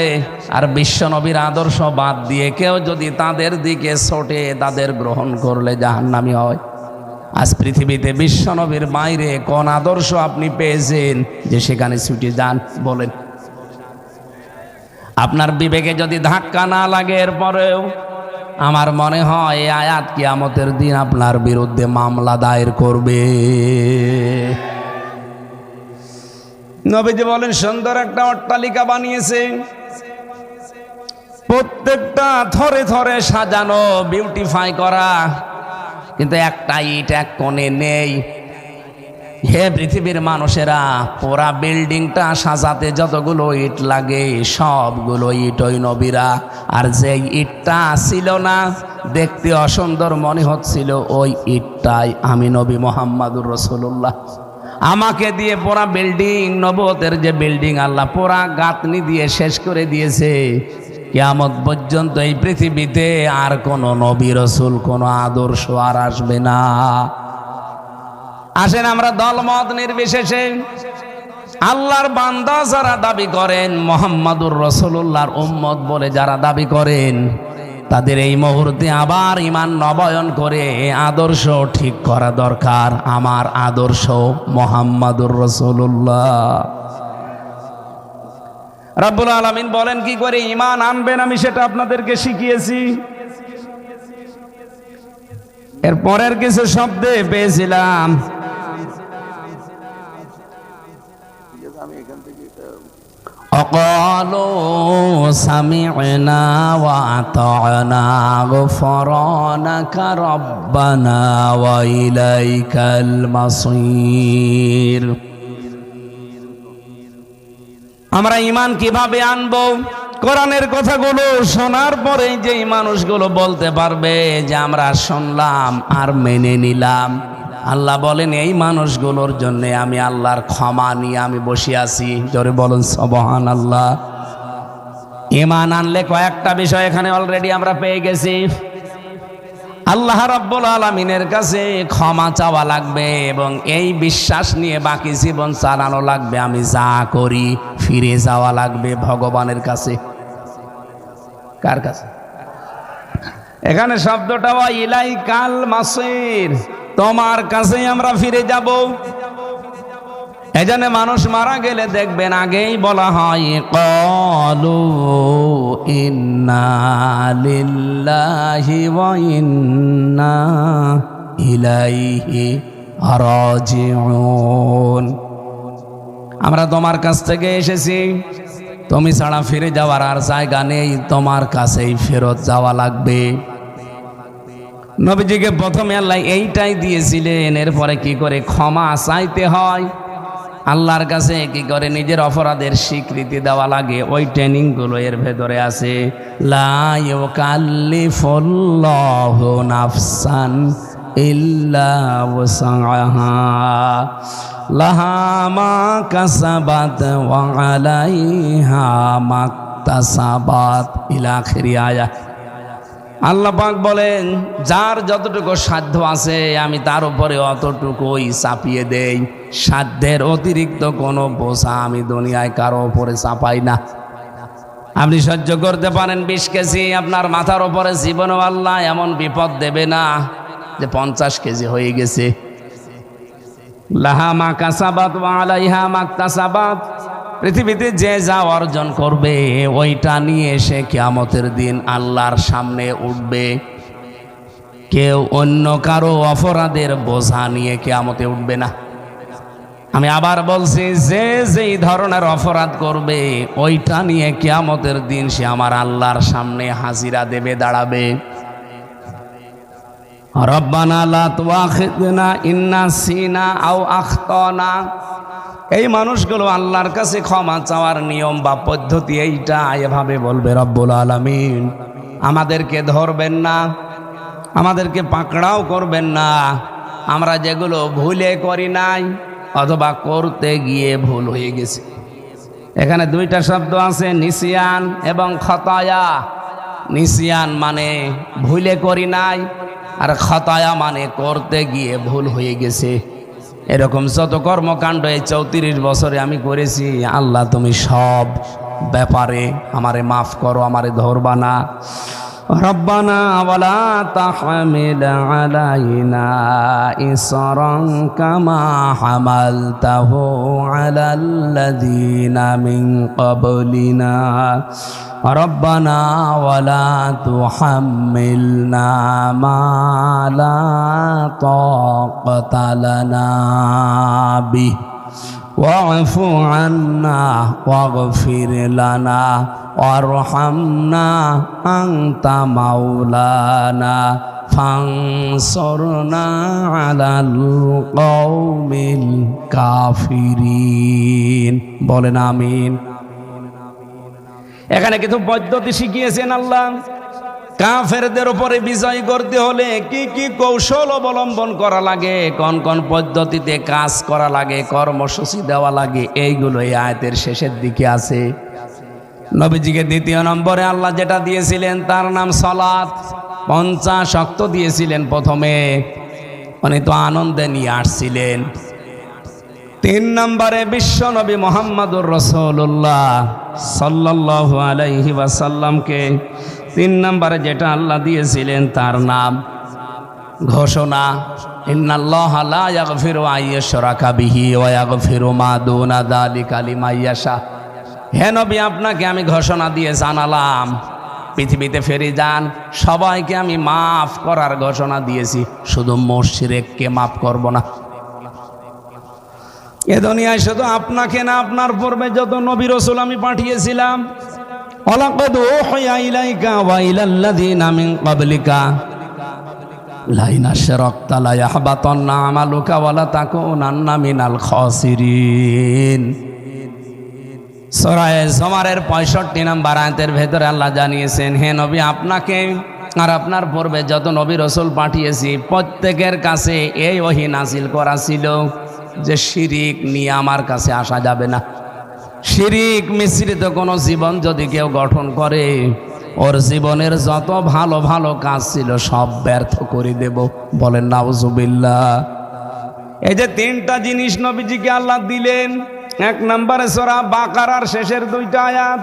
Speaker 1: আর বিশ্ব নবীর আদর্শ বাদ দিয়ে কেউ যদি তাদের দিকে ছোটে, তাদের গ্রহণ করলে জাহান্নামী হয়। আজ পৃথিবীতে বিশ্ব নবীর বাইরে কোন আদর্শ আপনি পেয়েছেন যে সেখানে ছুটে যান? বলেন। আপনার বিবেকে যদি ধাক্কা না লাগে, এরপরেও আমার মনে হয় এই আয়াত কিয়ামতের দিন আপনার বিরুদ্ধে মামলা দায়ের করবে। নবীজি বলেন, সুন্দর একটা অট্টালিকা বানিয়েছে, প্রত্যেকটা থরে থরে সাজানো, বিউটিফাই করা, কিন্তু একটা ইট এক কোণে নেই। হে পৃথিবীর মানুষেরা, পুরা বিল্ডিংটা সাজাতে যতগুলো ইট লাগে সবগুলো ইট ওই নবীরা। আর যে ইটটা ছিল না, দেখতে অসুন্দর মনে হচ্ছিল, ওই ইটটাই আমি নবী মুহাম্মদুর রাসূলুল্লাহ। আমাকে দিয়ে পুরা বিল্ডিং, নবুয়তের যে বিল্ডিং আল্লাহ পুরা গাঁথনি দিয়ে শেষ করে দিয়েছে। কিয়ামত পর্যন্ত এই পৃথিবীতে আর কোনো নবী রাসূল, কোনো আদর্শ আর আসবে না। আসেন আমরা দলমত নির্বিশেষে আল্লাহর বান্দা যারা দাবি করেন, মুহাম্মদুর রাসূলুল্লাহর উম্মত বলে যারা দাবি করেন, তাদের এই মুহূর্তে আবার ঈমান নবায়ন করে আদর্শ ঠিক করা দরকার। আমার আদর্শ মুহাম্মদুর রাসূলুল্লাহ। রব্বুল আলামিন বলেন কি করে ঈমান আনবেন, আমি সেটা আপনাদেরকে শিখিয়েছি। এর পরের কিছু শব্দে পেয়েছিলাম, وقالوا سمعنا وأطعنا غفرانك ربنا وإليك المصير। আমরা ঈমান কিভাবে আনবো? কোরআনের কথাগুলো শোনার পরে যে মানুষগুলো বলতে পারবে যে আমরা শুনলাম আর মেনে নিলাম, আল্লাহ বলেন এই মানুষগুলোর জন্য আমি আল্লাহর ক্ষমা নিয়ে আমি বসে আছি। জোরে বলুন সুবহানাল্লাহ। ঈমান আনলে কয়েকটা বিষয় এখানে অলরেডি আমরা পেয়ে গেছি। আল্লাহ রাব্বুল আলামিনের কাছে ক্ষমা চাওয়া লাগবে এবং এই বিশ্বাস নিয়ে বাকি জীবন চালানো লাগবে, আমি যা করি ফিরে যাওয়া লাগবে ভগবানের কাছে। কার কাছে? এখানে শব্দটা ওয়া ইলাইকাল মাসির, তোমার কাছেই আমরা ফিরে যাব। এজন্য মানুষ মারা গেলে দেখবেন আগেই বলা হয় ক্বালু ইন্না লিল্লাহি ওয়া ইন্না ইলাইহি রাজিউন। আমরা তোমার কাছ থেকে এসেছি, তুমি ছাড়া ফিরে যাওয়ার আর জায়গা নেই, তোমার কাছেই ফেরত যাওয়া লাগবে। নবীজিকে প্রথমে আল্লাহ এইটাই দিয়েছিলেন, এরপরে কি করে ক্ষমা চাইতে হয়, আল্লাহর কাছে কি করে নিজের অপরাধের স্বীকৃতি দেওয়া লাগে, ওই ট্রেনিং গুলো এর ভেতরে আছে। লা ইউকাল্লিফুল্লাহু নাফসান ইল্লা ওয়াসআহা লাহা মা কাসাবাত ওয়া আলাইহা মাকতাসাবাত ইলা আখির আয়াত। আল্লাহ পাক বলেন যার যতটুকু সাধ্য আছে আমি তার উপরে অতটুকুই চাপিয়ে দেই, সাধ্যের অতিরিক্ত কোনো বোঝা আমি দুনিয়ায় কারো উপরে চাপাই না। আপনি সহ্য করতে পারেন 20 কেজি, আপনার মাথার উপরে জীবনও আল্লাহ এমন বিপদ দেবে না যে 50 কেজি হয়ে গেছে। লাহা মা কাসাবাত ওয়া আলাইহা মাকতাসাবাত। পৃথিবীতে যে যা অর্জন করবে ওইটা নিয়ে এসে কিয়ামতের দিন আল্লাহর সামনে উঠবে। কেউ অন্য কারো অপরাধের বোঝা নিয়ে কিয়ামতে উঠবে না। আমি আবার বলছি, যে যেই ধরনের অপরাধ করবে ওইটা নিয়ে কিয়ামতের দিন সে আমার আল্লাহর সামনে হাজিরা দেবে, দাঁড়াবে। রব্বানা লা তুআখিযনা ইন নাসিনা আও আখতানা। এই মানুষগুলো আল্লাহর কাছে ক্ষমা চাওয়ার নিয়ম বা পদ্ধতি এইটা, এভাবে বলবে রব্বুল আলামিন আমাদেরকে ধরবেন না, আমাদেরকে পাকড়াও করবেন না, আমরা যেগুলো ভুলে করি নাই অথবা করতে গিয়ে ভুল হয়ে গেছে। এখানে দুইটা শব্দ আছে, নিসিয়ান এবং খতায়া। নিসিয়ান মানে ভুলে করি নাই, আর খতায়া মানে করতে গিয়ে ভুল হয়ে গেছে। এরকম যত কর্মকাণ্ড এই 34 বছরে আমি করেছি, আল্লাহ তুমি সব ব্যাপারে আমারে মাফ করো, আমারে ধরবা না। রব্বানা ওয়ালা তাহমিল আলাইনা ইসরান কামা হামালতাহু আলাল্লাযিনা মিন ক্বাবলিনা রব্বানা ওয়ালা তুহাম্মিলনা মা লা তাকাতা লানা বিহি ওয়া'ফু আন্না ওয়াগফির লানা ওয়ারহামনা আনতা মাওলানা ফানসুরনা আলাল কওমিল কাফিরিন। বলেন আমিন। এখানে কিছু পদ্ধতি শিখিয়েছেন আল্লাহ। কাফেরদের উপরে বিজয় করতে হলে কি কি কৌশল অবলম্বন করা লাগে, কোন কোন পদ্ধতিতে কাজ করা লাগে, কর্মসূচি দেওয়া লাগে, এইগুলো এই আয়াতের শেষের দিকে আছে। নবীজিকে দ্বিতীয় নম্বরে আল্লাহ যেটা দিয়েছিলেন তার নাম সালাত। 50 ওয়াক্ত দিয়েছিলেন প্রথমে, উনি তো আনন্দে নিয়ে আসছিলেন। 3 নম্বরে বিশ্ব নবী মুহাম্মদুর রাসূলুল্লাহ সাল্লাল্লাহু আলাইহি ওয়াসাল্লামকে 3 নম্বরে যেটা আল্লাহ দিয়েছিলেন তার নাম ঘোষণা, ইন্নাল্লাহা লা ইয়াগফিরু আইয়ুশরাকা বিহি ওয়া ইয়াগফিরু মা দুনা যালিকা লিমান ইয়াশা। হে নবী, আপনাকে আমি ঘোষণা দিয়ে জানালাম, পৃথিবীতে ফিরে যান, সবাইকে আমি মাফ করার ঘোষণা দিয়েছি, শুধু মুশরিককে মাফ করব না। এ দুনিয়ায় শুধু আপনাকে না, আপনার পূর্বে যত নবী রাসূল আমি পাঠিয়েছিলাম, ওয়ালাকাদ উহিয়া ইলাইকা ওয়া ইলাল্লাযিনা মিন ক্বাবলিকা লাইন আশরাকতা লা ইয়াহবাতান্না আমালুকা ওয়া লা তাকুনান্না মিনাল খাসিরিন। সূরা জুমারের 65 নম্বর আয়াতের ভেতরে আল্লাহ জানিয়েছেন, হে নবী, আপনাকে আর আপনার পূর্বে যত নবী রাসূল পাঠিয়েছি প্রত্যেকের কাছে এই ওহী নাজিল করা ছিল যে শিরিক নিয়ে আমার কাছে আসা যাবে না। শিরিক মিশ্রিত কোনো জীবন যদি কেউ গঠন করে, ওর জীবনের যত ভালো ভালো কাজ ছিল সব ব্যর্থ করে দেব। বলেন নাউজুবিল্লাহ। এই যে 3টা জিনিস নবীজিকে আল্লাহ দিলেন, 1 নম্বরে সূরা বাকারার শেষের 2টা আয়াত,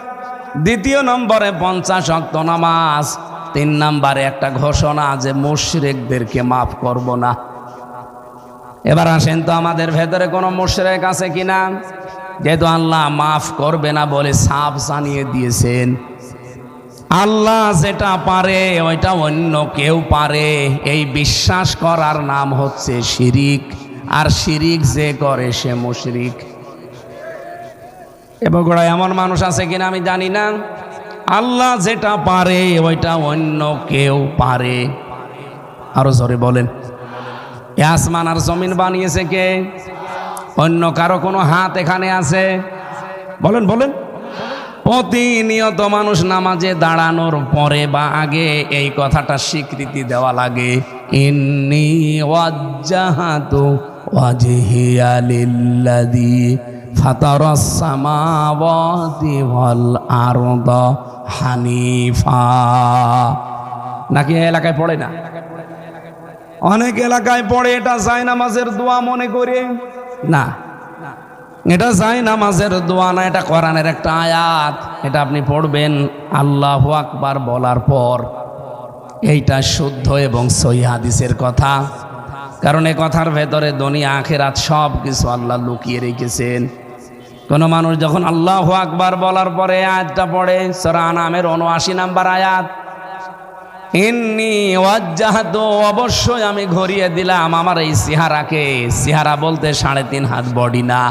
Speaker 1: 2 নম্বরে 50 ওয়াক্ত নামাজ, 3 নম্বরে একটা ঘোষণা যে মুশরিকদেরকে মাফ করব না। এবার আসেন তো, আমাদের ভেতরে কোনো মুশরিক আছে কিনা? যেহেতু আল্লাহ মাফ করবে না বলে সাফ জানিয়ে দিয়েছেন, আল্লাহ যেটা পারে ওইটা অন্য কেউ পারে, এই বিশ্বাস করার নাম হচ্ছে শিরিক। আর শিরিক যে করে সে মুশরিক। এ বগুড়ায় এমন মানুষ আছে কিনা আমি জানি না, আল্লাহ যেটা পারে ওইটা অন্য কেউ পারে। আরো জোরে বলেন। আসমান আর জমিন বানিয়েছে কে? অন্য কারো কোনো হাত এখানে আছে? বলেন বলেন। প্রতিনিয়ত মানুষ নামাজে দাঁড়ানোর পরে বা আগে এই কথাটা স্বীকৃতি দেওয়া লাগে, ইন্নী ওয়াজ্জাহাতু ওয়াজহিয়া লিল্লাযী ফাতারাস সামাওয়াতি ওয়াল আরদা হানিফা। নাকি এলাকায় পড়ে না? অনেক এলাকায় পড়ে এটা জায়নামাজের দোয়া মনে করে। না, এটা জায়নামাজের দোয়া না, এটা কোরআনের একটা আয়াত। এটা আপনি পড়বেন আল্লাহু আকবার বলার পর। এইটা শুদ্ধ এবং সহিহ হাদিসের কথা, কারণ এই কথার ভেতরে দুনিয়া আখিরাত সব কিছু আল্লাহ লুকিয়ে রেখেছেন। কোন মানুষ যখন আল্লাহু আকবার বলার পরে আয়াতটা পড়ে, সূরা আনামের 79 নম্বর আয়াত, ইন্নী ওয়াজ্জাহাতু, অবশ্যই আমি ঘুরিয়ে দিলাম আমার এই চেহারাকে। চেহারা বলতে 3.5 হাত বডি না।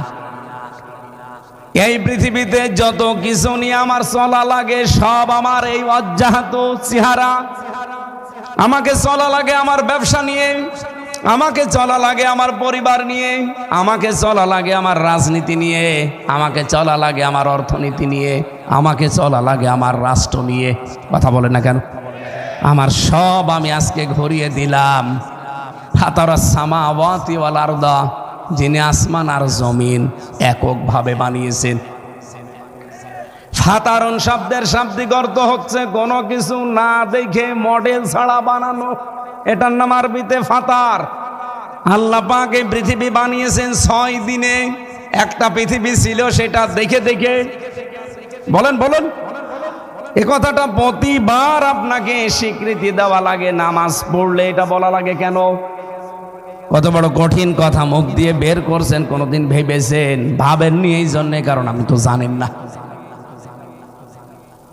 Speaker 1: এই পৃথিবীতে যত কিছু নিয়ে আমার চলা লাগে সব আমার এই ওয়াজ্জাহাতু চেহারা। আমাকে চলা লাগে আমার ব্যবসা নিয়ে, আমাকে চলা লাগে আমার পরিবার নিয়ে, আমাকে চলা লাগে আমার রাজনীতি নিয়ে, আমাকে চলা লাগে আমার অর্থনীতি নিয়ে, আমাকে চলা লাগে আমার রাষ্ট্র নিয়ে। কথা বলে না কেন? আমার সব আমি আজকে ঘুরিয়ে দিলাম ফাতারাস সামাওয়াতি ওয়াল আরদা, যিনি আসমান আর জমিন এককভাবে বানিয়েছেন। ফাতারুন শব্দের শাব্দিক অর্থ হচ্ছে কোনো কিছু না দেখে মডেল ছাড়া বানানো, এটার নাম আরবিতে ফাতার। আল্লাহ পাক এই পৃথিবী বানিয়েছেন 6 দিনে। একটা পৃথিবী ছিল সেটা দেখে দেখে। বলেন বলেন। এ কথাটা প্রতিবার আপনাকে স্বীকৃতি দেওয়া লাগে, নামাজ পড়লে এটা বলা লাগে কেন? কত বড় কঠিন কথা মুখ দিয়ে বের করছেন, কোনোদিন ভেবেছেন? ভাবেননি এই জন্যে, কারণ আপনি তো জানেন না।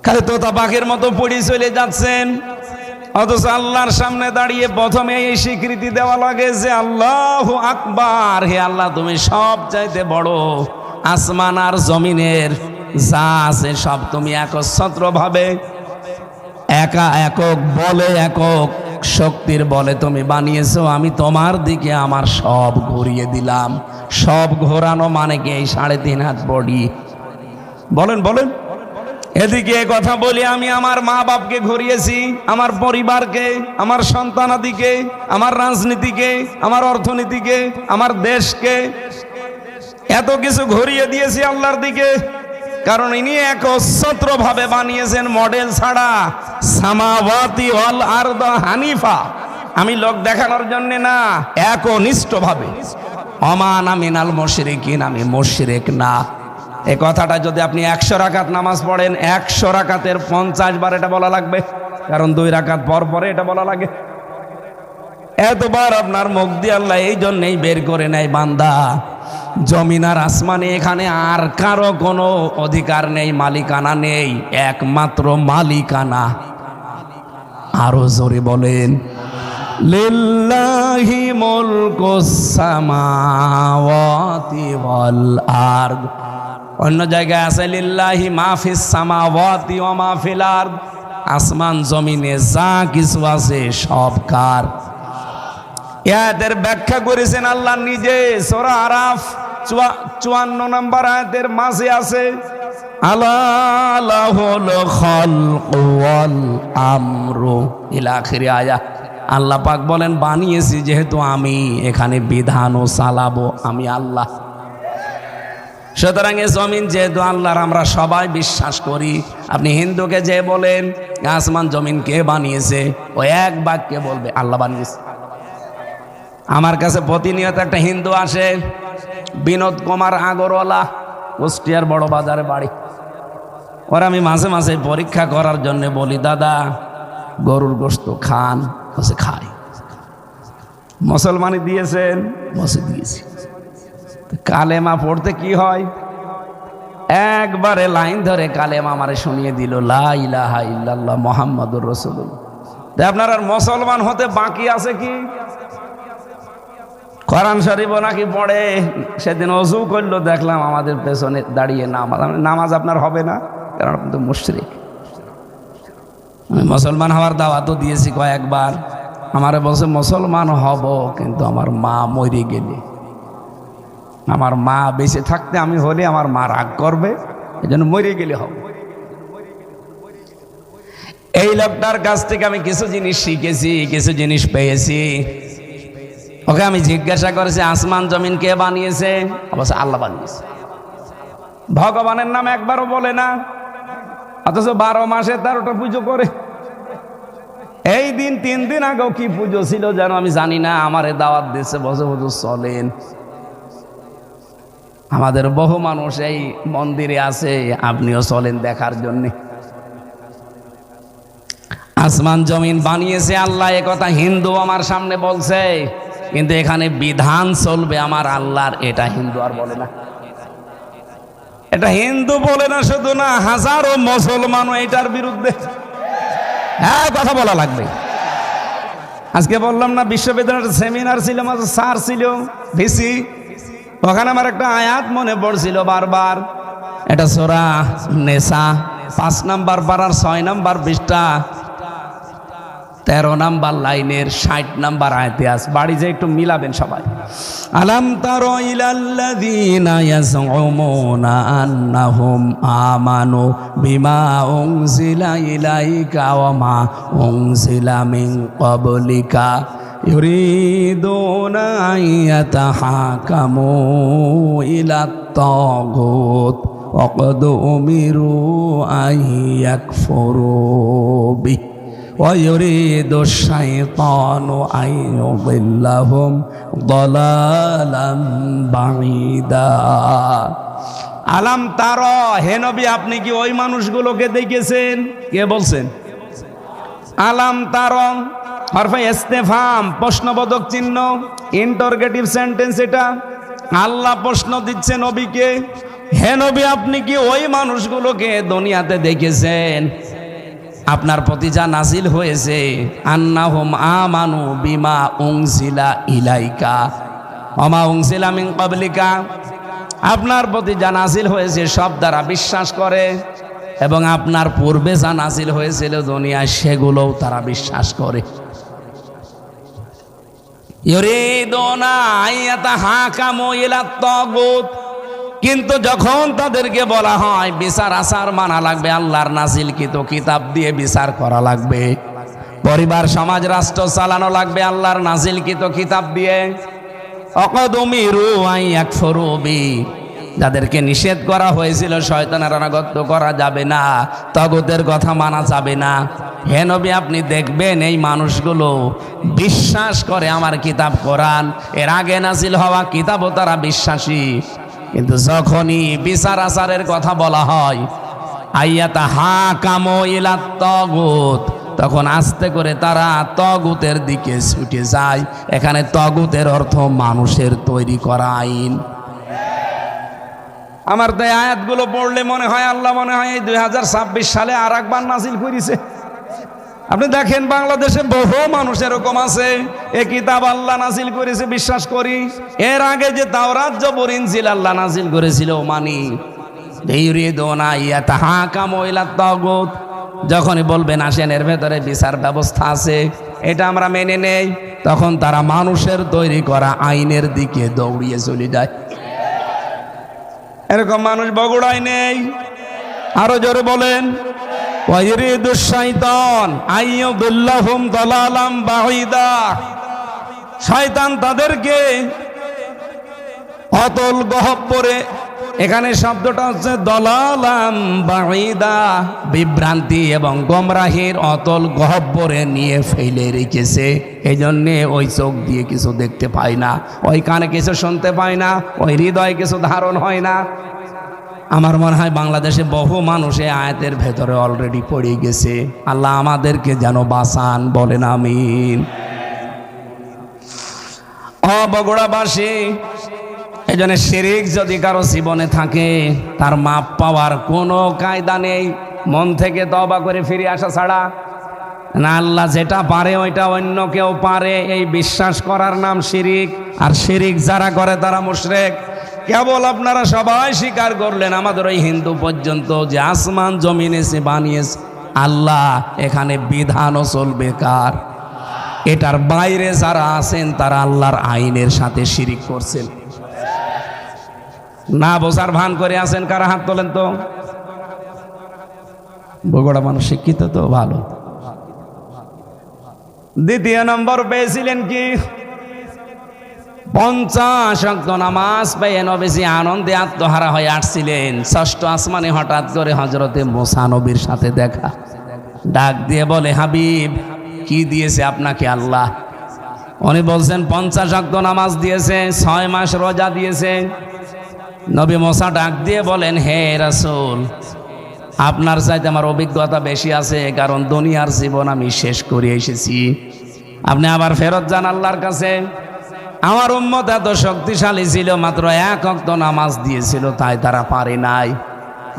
Speaker 1: খালি তোতা পাখির মতো পড়ে চলে যাচ্ছেন, অথচ আল্লাহর সামনে দাঁড়িয়ে প্রথমে এই স্বীকৃতি দেওয়া লাগে যে আল্লাহু আকবার, হে আল্লাহ তুমি সব চাইতে বড়। আসমান আর জমিনের যা আছে সব তুমি একচ্ছত্র ভাবে একা একক বলে একক শক্তির বলে তুমি বানিয়েছো, আমি তোমার দিকে আমার সব ঘুরিয়ে দিলাম। সব ঘোরানো মানে কি এই 3.5 হাত বডি? বলেন বলেন। এদিকে কথা বলি, আমি আমার মা বাপকে ঘুরিয়েছি, আমার পরিবারকে, আমার সন্তানাদিকে, আমার রাজনীতিকে, আমার অর্থনীতিকে, আমার দেশকে, এত কিছু ঘুরিয়ে দিয়েছি আল্লাহর দিকে। কারণ ইনি একচ্ছত্র ভাবে বানিয়েছেন, মডেল ছাড়া। সামাওয়াতি ওয়াল আরদ হানিফা, আমি লোক দেখানোর জন্য না, একনিষ্ঠ ভাবে। অমানা মিনাল মুশরিকিন, আমি মুশরিক না। এই কথাটা যদি আপনি 100 রাকাত নামাজ পড়েন, 100 রাকাতের 50 বার এটা বলা লাগবে, কারণ 2 রাকাত পর পরে এটা বলা লাগে। এতবার আপনার মুখ দিয়ে আল্লাহ এই জন্যই বের করে নেয়, বান্দা জমিন আর আসমানে এখানে আর কারো কোনো অধিকার নেই, মালিকানা নেই, একমাত্র মালিকানা। আরো জোরে বলেন, লিল্লাহি মুলকুস সামাওয়াতি ওয়াল আরদ। অন্য জায়গায় আছে লিল্লাহি মা ফিস সামাওয়াতি ওয়া মা ফিল আরদ, আসমান জমিনে যা কিছু আছে সব কার। এর ব্যাখ্যা করেছেন আল্লাহ নিজে। সূরা আরাফ 54 নম্বর আয়াতের মাঝে আছে, আলা লাহুল খালকু ওয়াল আমরু ইলা আখির আয়াত। আল্লাহ পাক বলেন, বানিয়েছি যেহেতু আমি, এখানে বিধানও চালাবো আমি আল্লাহ। সুতরাং এ জমিন যেহেতু আল্লাহর, আমরা সবাই বিশ্বাস করি। আপনি হিন্দুকে যে বলেন আসমান জমিন কে বানিয়েছে, ও এক বাক্যে বলবে আল্লাহ বানিয়েছে। আমার কাছে প্রতিনিয়ত একটা হিন্দু আসে, বিনোদ কুমার আগরওয়ালা, কুষ্টিয়ার বড় বাজারে বাড়ি। ওরা আমি মাঝে মাঝে পরীক্ষা করার জন্য বলি, দাদা গরুর গোশত খান? বসে খাই। মুসলমানি দিয়েছেন? বসে দিয়েছি। কালেমা পড়তে কি হয়? একবারে লাইন ধরে কালেমা আমারে শুনিয়ে দিল, লা ইলাহা ইল্লাল্লাহ মুহাম্মাদুর রাসূলুল্লাহ। আপনার আর মুসলমান হতে বাকি আছে কি? কোরআন শরীফও নাকি পড়ে। সেদিন ওযু করলো, দেখলাম আমাদের পেছনে দাঁড়িয়ে নামাজ আপনার হবে না, কারণ আপনি তো মুশরিক। আমি মুসলমান হওয়ার দাওয়াতও দিয়েছি কয়েকবার। আমারে বলছে মুসলমান হব, কিন্তু আমার মা মরে গেলে, আমার মা বেঁচে থাকতে আমি হলে আমার মা রাগ করবে, এই জন্য মরে গেলে হবে। এই লোকটার কাছ থেকে আমি কিছু জিনিস শিখেছি, কিছু জিনিস পেয়েছি। ওকে আমি জিজ্ঞাসা করেছি, আসমান জমিন কে বানিয়েছে? অবশ্য আল্লাহ বানিয়েছে। ভগবানের নাম একবারও বলে না, অথচ 12 মাসে 13টা পুজো করে। এই দিন 3 দিন আগেও কি পুজো ছিল যেন আমি জানি না, আমারে দাওয়াত দিচ্ছে, বসে বসে চলেন। আমাদের বহু মানুষ এই মন্দিরে আছে, আপনিও চলেন দেখার জন্য। আসমান জমিন বানিয়েছে আল্লাহ, এ কথা হিন্দু আমার সামনে বলছে, কিন্তু এখানে বিধান চলবে আমার আল্লাহর, এটা হিন্দু আর বলে না। এটা হিন্দু বলে না শুধু না, হাজারো মুসলমানও এটার বিরুদ্ধে। হ্যাঁ, কথা বলা লাগবে। আজকে বললাম না, বিশ্ববিদ্যালয়ের সেমিনার ছিল, স্যার ছিল ভিসি, ওখানে আমার একটা আয়াত মনে পড়ছিল বারবার। এটা সূরা নেসা 5 নম্বর পারার 6 নম্বর পৃষ্ঠা 13 নম্বর লাইনের 60 নম্বর আয়াতে আছে। বাড়ি যে একটু মিলাবেন সবাই। আলাম তারা ইলাল্লাযীনা ইয়াজউমুনা আন্নাহুম আমানু বিমা উনজিলা ইলাইকা ওয়া মা উনজিলা মিন ক্বাবলিকা ইউরিদুনা আইয়াতাহাকামু ইলাত তাগুত ওয়া ক্বাদ উমিরু আইয়াকফুরু বিহি ويريد الشيطان أن يضلهم ضلالا بعيدا। আলাম তারা, হে নবী আপনি কি ওই মানুষগুলোকে দেখেছেন? কে বলছেন? আলাম তারা হরফে ইস্তেফহাম, প্রশ্নবোধক চিহ্ন, ইন্টারোগেটিভ সেন্টেন্স। এটা আল্লাহ প্রশ্ন দিচ্ছে নবীকে, হে নবী আপনি কি ওই মানুষগুলোকে দুনিয়াতে দেখেছেন? আপনার প্রতি যা নাজিল হয়েছে, আন্নাহুম আমানু বিমা উনজিলা ইলাইকা ওয়া মা উনজিলা মিন ক্বাবলিকা, আপনার প্রতি যা নাজিল হয়েছে সব দ্বারা বিশ্বাস করে, এবং আপনার পূর্বে যা নাজিল হয়েছিল দুনিয়ায় সেগুলোও তারা বিশ্বাস করে। ইউরিদুনা আইয়াতাহাকামু ইলা তাগুত, কিন্তু যখন তাদেরকে বলা হয় বিচার আচার মানা লাগবে, আল্লাহর নাজিলকৃত কিতাব দিয়ে বিচার করা লাগবে, পরিবার সমাজ রাষ্ট্র চালানো লাগবে আল্লাহর নাজিলকৃত কিতাব দিয়ে, অকদুমিরু আইয়াকফুরু বি, যাদেরকে নিষেধ করা হয়েছিল শয়তানের আনুগত্য করা যাবে না, তাগুতের কথা মানা যাবে না, হে নবী আপনি দেখবেন এই মানুষগুলো বিশ্বাস করে আমার কিতাব কোরআন, এর আগে নাজিল হওয়া কিতাবও তারা বিশ্বাসী, কিন্তু যখনই বিচার আচারের কথা বলা হয় আইয়াতাহাকামু ইলা তাগুত, তখন আস্তে করে তারা তাগুতের দিকে ছুটে যায়। এখানে তাগুতের অর্থ মানুষের তৈরি করা আইন। আমার তো এই আয়াতগুলো পড়লে মনে হয় আল্লাহ মনে হয় এই 2026 সালে আর একবার নাজিল করেছে। আপনি দেখেন বাংলাদেশে বহু মানুষ এরকম আছে, এ কিতাব আল্লাহ নাজিল করেছে বিশ্বাস করি, এর আগে যে তাওরাত জবুর ইনজিল আল্লাহ নাজিল করেছিল মানি। ইউরিদুনা ইয়াতাহাকামু ইলা তাগুত, যখনই বলবেন আসেন এর ভেতরে বিচার ব্যবস্থা আছে, এটা আমরা মেনে নেই, তখন তারা মানুষের তৈরি করা আইনের দিকে দৌড়িয়ে চলে যায়। এরকম মানুষ বগুড়ায় নেই? আরো জোরে বলেন। ওয়াইরিদুশ শাইতান আইয়ুদিল্লাহুম দালালাম বাঈদা, শয়তান তাদেরকে অতল গহ্বরে, এখানে শব্দটা হচ্ছে দলালাম বাঈদা, বিভ্রান্তি এবং গোমরাহির অতল গহ্বরে নিয়ে ফেলে রেখেছে। এই জন্যে ওই চোখ দিয়ে কিছু দেখতে পায় না, ওই কানে কিছু শুনতে পায় না, ওই হৃদয়ে কিছু ধারণ হয় না। আমার মনে হয় বাংলাদেশে বহু মানুষ এই আয়াতের ভেতরে অলরেডি পড়ে গেছে। আল্লাহ আমাদেরকে যেন বাঁচান, বলেন আমিন। বগুড়াবাসী, এই জন্য শিরিক যদি কারো জীবনে থাকে তার মাপ পাওয়ার কোনো কায়দা নেই, মন থেকে তওবা করে ফিরে আসা ছাড়া। না, আল্লাহ যেটা পারে ওইটা অন্য কেউ পারে, এই বিশ্বাস করার নাম শিরিক। আর শিরিক যারা করে তারা মুশরিক। কেবল আপনারা সবাই স্বীকার করলেন আমাদের ওই হিন্দু পর্যন্ত যে আসমান জমিন এসে বানিয়েছে আল্লাহ, এখানে বিধানও চলবে কার? এটার বাইরে যারা আছেন তারা আল্লাহর আইনের সাথে শিরিক করছেন। না বোঝার ভান করে আছেন কারা? হাত তোলেন তো। বগুড়া মানুষ শিক্ষিত তো ভালো। দ্বিতীয় নম্বর পেয়েছিলেন কি? 50 ওয়াক্ত নামাজ পেয়ে নবীজি আনন্দে আত্মহারা হয়ে আসছিলেন। ষষ্ঠ আসমানে হঠাৎ করে হযরতে মুসা নবীর সাথে দেখা, ডাক দিয়ে বলে, হাবিব কি দিয়েছে আপনাকে আল্লাহ? উনি বলছেন 50 ওয়াক্ত নামাজ দিয়েছে, 6 মাস রোজা দিয়েছে। নবী মুসা ডাক দিয়ে বলেন, হে রাসূল, আপনার চাইতে আমার অভিজ্ঞতা বেশি আছে, কারণ দুনিয়ার জীবন আমি শেষ করে এসেছি। আপনি আবার ফেরত যান আল্লাহর কাছে। আমার উম্মত এত শক্তিশালী ছিল, মাত্র 1 ওয়াক্ত নামাজ দিয়েছিল, তাই তারা পারে নাই।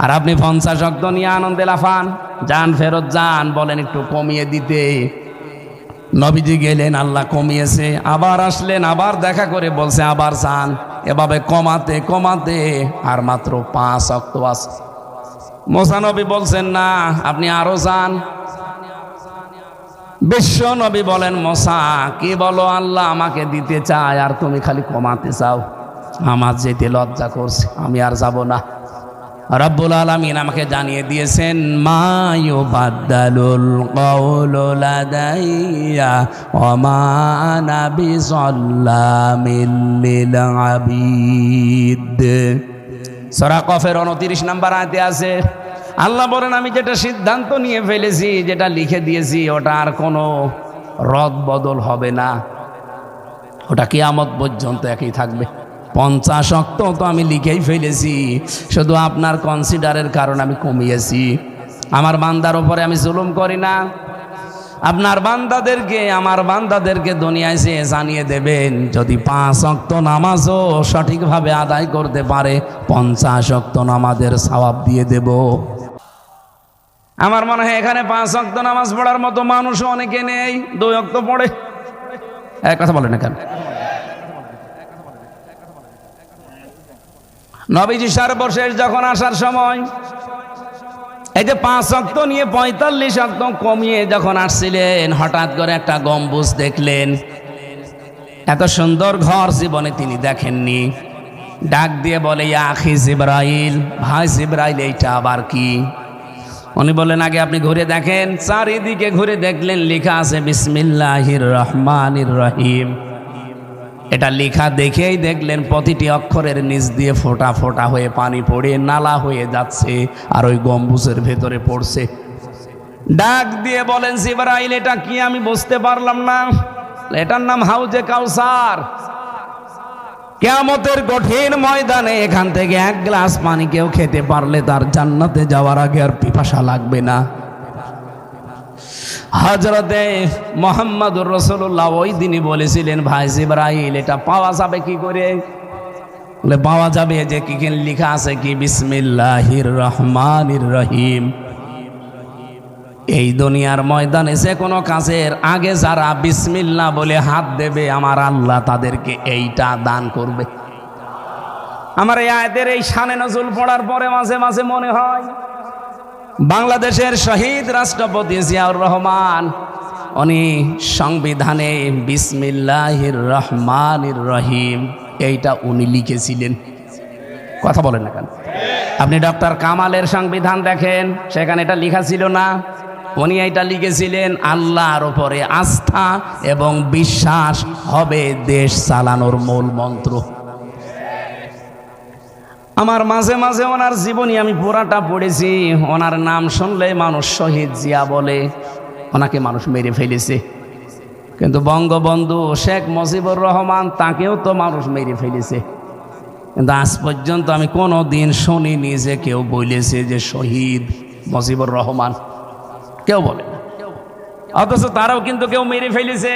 Speaker 1: আর আপনি 50 ওয়াক্ত নিয়ে আনন্দে লাফান। যান, ফেরত যান, বলেন একটু কমিয়ে দিতে। নবীজি গেলেন, আল্লাহ কমিয়েছে। আবার আসলেন, আবার দেখা করে বলছে আবার যান। এভাবে কমাতে কমাতে আর মাত্র 5 ওয়াক্ত আছে। মুসা নবী বলছেন না, আপনি আরো যান। বিশ্ব নবী বলেন, মুসা কি বলো, আল্লাহ আমাকে দিতে চায় আর তুমি খালি কমাতে চাও। আমার যেতে লজ্জা করছে, আমি আর যাব না। রব্বুল আলামিন আমাকে জানিয়ে দিয়েছেন, মা ইউবাদদালুল কাউলু লাদাইয়া ওয়া মা আনা বিযাল্লামিল লিল আবিদ। সূরা কফের 29 নম্বর আয়াতে আছে, আল্লাহ বলেন আমি যেটা সিদ্ধান্ত নিয়ে ফেলেছি, যেটা লিখে দিয়েছি, ওটা আর কোনো রদ বদল হবে না, ওটা কিয়ামত পর্যন্ত একই থাকবে। 50 ওয়াক্ত তো আমি লিখেই ফেলেছি, শুধু আপনার কনসিডারের কারণে আমি কমিয়েছি। আমার বান্দার উপরে আমি জুলুম করি না। আপনার বান্দাদেরকে, আমার বান্দাদেরকে দুনিয়ায় সে জানিয়ে দেবেন, যদি 5 ওয়াক্ত নামাজও সঠিকভাবে আদায় করতে পারে 50 ওয়াক্ত নামাজের সওয়াব দিয়ে দেব। আমার মনে হয় এখানে 5 ওয়াক্ত নামাজ পড়ার মতো মানুষও অনেকে নেই, 2 ওয়াক্ত পড়ে। এক কথা বলেন এখানে। নবীজি সর্বশেষ যখন আসার সময় এই যে 5 ওয়াক্ত নিয়ে 45 ওয়াক্ত কমিয়ে যখন আসছিলেন, হঠাৎ করে একটা গম্বুজ দেখলেন। এত সুন্দর ঘর জীবনে তিনি দেখেননি। ডাক দিয়ে বলে, ইয়া আখি জিবরাইল, ভাই জিবরাইল, এইটা আবার কি? উনি বললেন, আগে আপনি ঘুরে দেখেন। চারিদিকে ঘুরে দেখলেন, লেখা আছে বিসমিল্লাহির রহমানির রহিম। এটা লেখা দেখেই দেখলেন প্রতিটি অক্ষরের নিচ দিয়ে ফোঁটা ফোঁটা হয়ে পানি পড়ে নালা হয়ে যাচ্ছে, আর ওই গম্বুজের ভেতরে পড়ছে। ডাক দিয়ে বলেন, জিবরাইল, এটা কি? আমি বুঝতে পারলাম না। এটার নাম হাউজে কাউসার। কিয়ামতের কঠিন ময়দানে এখান থেকে এক গ্লাস পানি কেউ খেতে পারলে তার জান্নাতে যাওয়ার আগে আর পিপাসা লাগবে না। হযরতে মুহাম্মদুর রাসূলুল্লাহ ওই দিনই বলেছিলেন, ভাই জিবরাইল, এটা পাওয়া যাবে কি করে? বলে, পাওয়া যাবে যে কি লেখা আছে, কি বিসমিল্লাহির রহমানির রহিম। এই দুনিয়ার ময়দানে যে কোনো কাজের আগে যারা বিসমিল্লাহ বলে হাত দেবে, আমার আল্লাহ তাদেরকে এইটা দান করবে। আমার এই আয়াতের এই শানে নজুল পড়ার পরে মাঝে মাঝে মনে হয় বাংলাদেশের শহীদ রাষ্ট্রপতি জিয়াউর রহমান, উনি সংবিধানে বিসমিল্লাহির রহমানির রহিম এইটা উনি লিখেছিলেন। কথা বলেন না কেন? আপনি ডক্টর কামালের সংবিধান দেখেন, সেখানে এটা লেখা ছিল না। উনি এইটা লিখেছিলেন, আল্লাহর উপরে আস্থা এবং বিশ্বাস হবে দেশ চালানোর মূল মন্ত্র। আমার মাঝে মাঝে ওনার জীবনী আমি পুরাটা পড়েছি। ওনার নাম শুনলে মানুষ শহীদ জিয়া বলে। ওনাকে মানুষ মেরে ফেলেছে, কিন্তু বঙ্গবন্ধু শেখ মুজিবুর রহমান, তাকেও তো মানুষ মেরে ফেলেছে। কিন্তু আজ পর্যন্ত আমি কোনো দিন শুনিনি যে কেউ বলেছে যে শহীদ মুজিবুর রহমান। কেউ বলে না, অথচ তারাও কিন্তু কেউ মেরে ফেলেছে।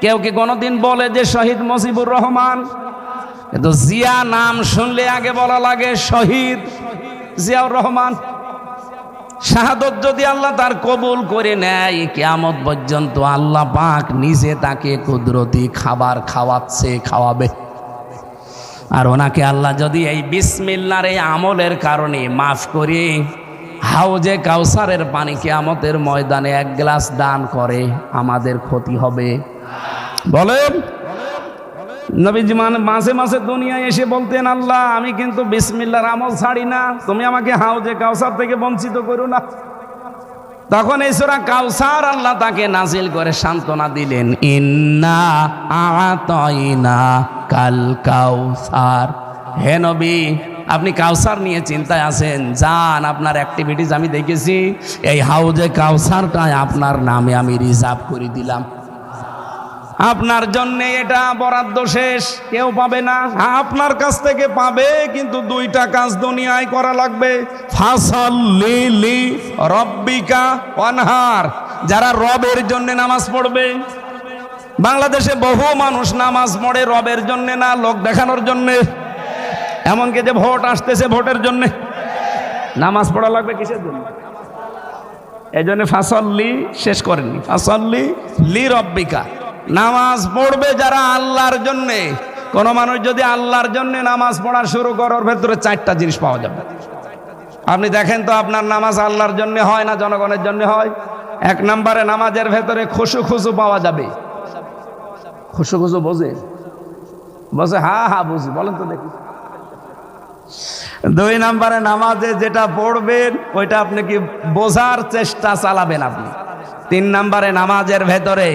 Speaker 1: কেউ কি কোনোদিন বলে যে শহীদ মুজিবুর রহমান? কিন্তু জিয়া নাম শুনলে আগে বলা লাগে শহীদ জিয়াউর রহমান। শাহাদত যদি আল্লাহ তার কবুল করে নেয়, কিয়ামত পর্যন্ত আল্লাহ পাক নিজে তাকে কুদরতি খাবার খাওয়াচ্ছে, খাওয়াবে। আর ওনাকে আল্লাহ যদি এই বিসমিল্লাহর এই আমলের কারণে মাফ করে হাউজে কাউসারের পানি কিয়ামতের ময়দানে এক গ্লাস দান করে, আমাদের ক্ষতি হবে? বলেন। নবীজি মাঝে মাঝে দুনিয়ায় এসে বলতেন, আল্লাহ, আমি কিন্তু বিসমিল্লাহর আমল ছাড়ি না, তুমি আমাকে হাউজে কাউসার থেকে বঞ্চিত করো না। তখন এই সূরা কাউসার আল্লাহ তাকে নাজিল করে সান্ত্বনা দিলেন, ইন্না আ'তাইনা কাল কাউসার। হে নবী, আপনি কাউসার নিয়ে চিন্তায় আছেন, যান, আপনার অ্যাক্টিভিটিস আমি দেখেছি, এই হাউজে কাউসারটাই আপনার নামে আমি রিজার্ভ করে দিলাম। আপনার জন্য এটা বরাদ্দ শেষ, কেউ পাবে না। আপনার কাছ থেকে পাবে, কিন্তু দুইটা কাজ দুনিয়ায় করা লাগবে। ফাসাল্লি লি রব্বিকা ওয়ানহার, যারা রবের জন্য নামাজ পড়বে। বাংলাদেশে বহু মানুষ নামাজ পড়ে রবের জন্য না, লোক দেখানোর জন্য। এমনকি যে ভোট আসতেছে, ভোটের জন্য নামাজ পড়া লাগবে। কিসের জন্য? এই জন্য ফাসাল্লি শেষ করেননি, ফাসাল্লি লি রব্বিকা। নামাজ পড়বে যারা আল্লাহর জন্যে। কোন মানুষ যদি আল্লাহর জন্য নামাজ পড়া শুরু করার ভেতরে চারটা জিনিস পাওয়া যাবে। আপনি দেখেন তো, আপনার নামাজ আল্লাহর জন্য হয় না জনগণের জন্য হয়? এক নম্বরে নামাজের ভেতরে খুশু খুশু পাওয়া যাবে। খুশু খুশু বোঝে? বসে হ্যাঁ হ্যাঁ বুঝি, বলেন তো দেখি। দুই নম্বরে নামাজে যেটা পড়বেন ওইটা আপনি কি বোঝার চেষ্টা চালাবেন আপনি। তিন নম্বরে নামাজের ভেতরে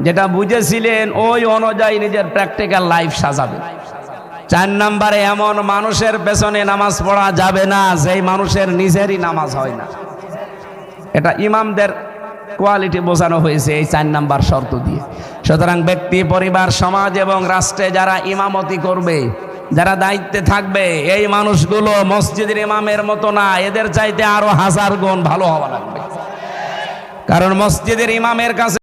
Speaker 1: যেটা বুঝেছিলেন ওই অনুযায়ী নিজের প্র্যাকটিক্যাল লাইফ সাজাবে। চার নম্বরে এমন মানুষের পেছনে নামাজ পড়া যাবে না যেই মানুষের নিজেরই নামাজ হয় না। এটা ইমামদের কোয়ালিটি বোঝানো হয়েছে এই 4 নাম্বার শর্ত দিয়ে। সুতরাং ব্যক্তি, পরিবার, সমাজ এবং রাষ্ট্রে যারা ইমামতি করবে, যারা দায়িত্বে থাকবে, এই মানুষগুলো মসজিদের ইমামের মতো না, এদের চাইতে আরো 1000 গুণ ভালো হওয়া লাগবে। কারণ মসজিদের ইমামের কাছে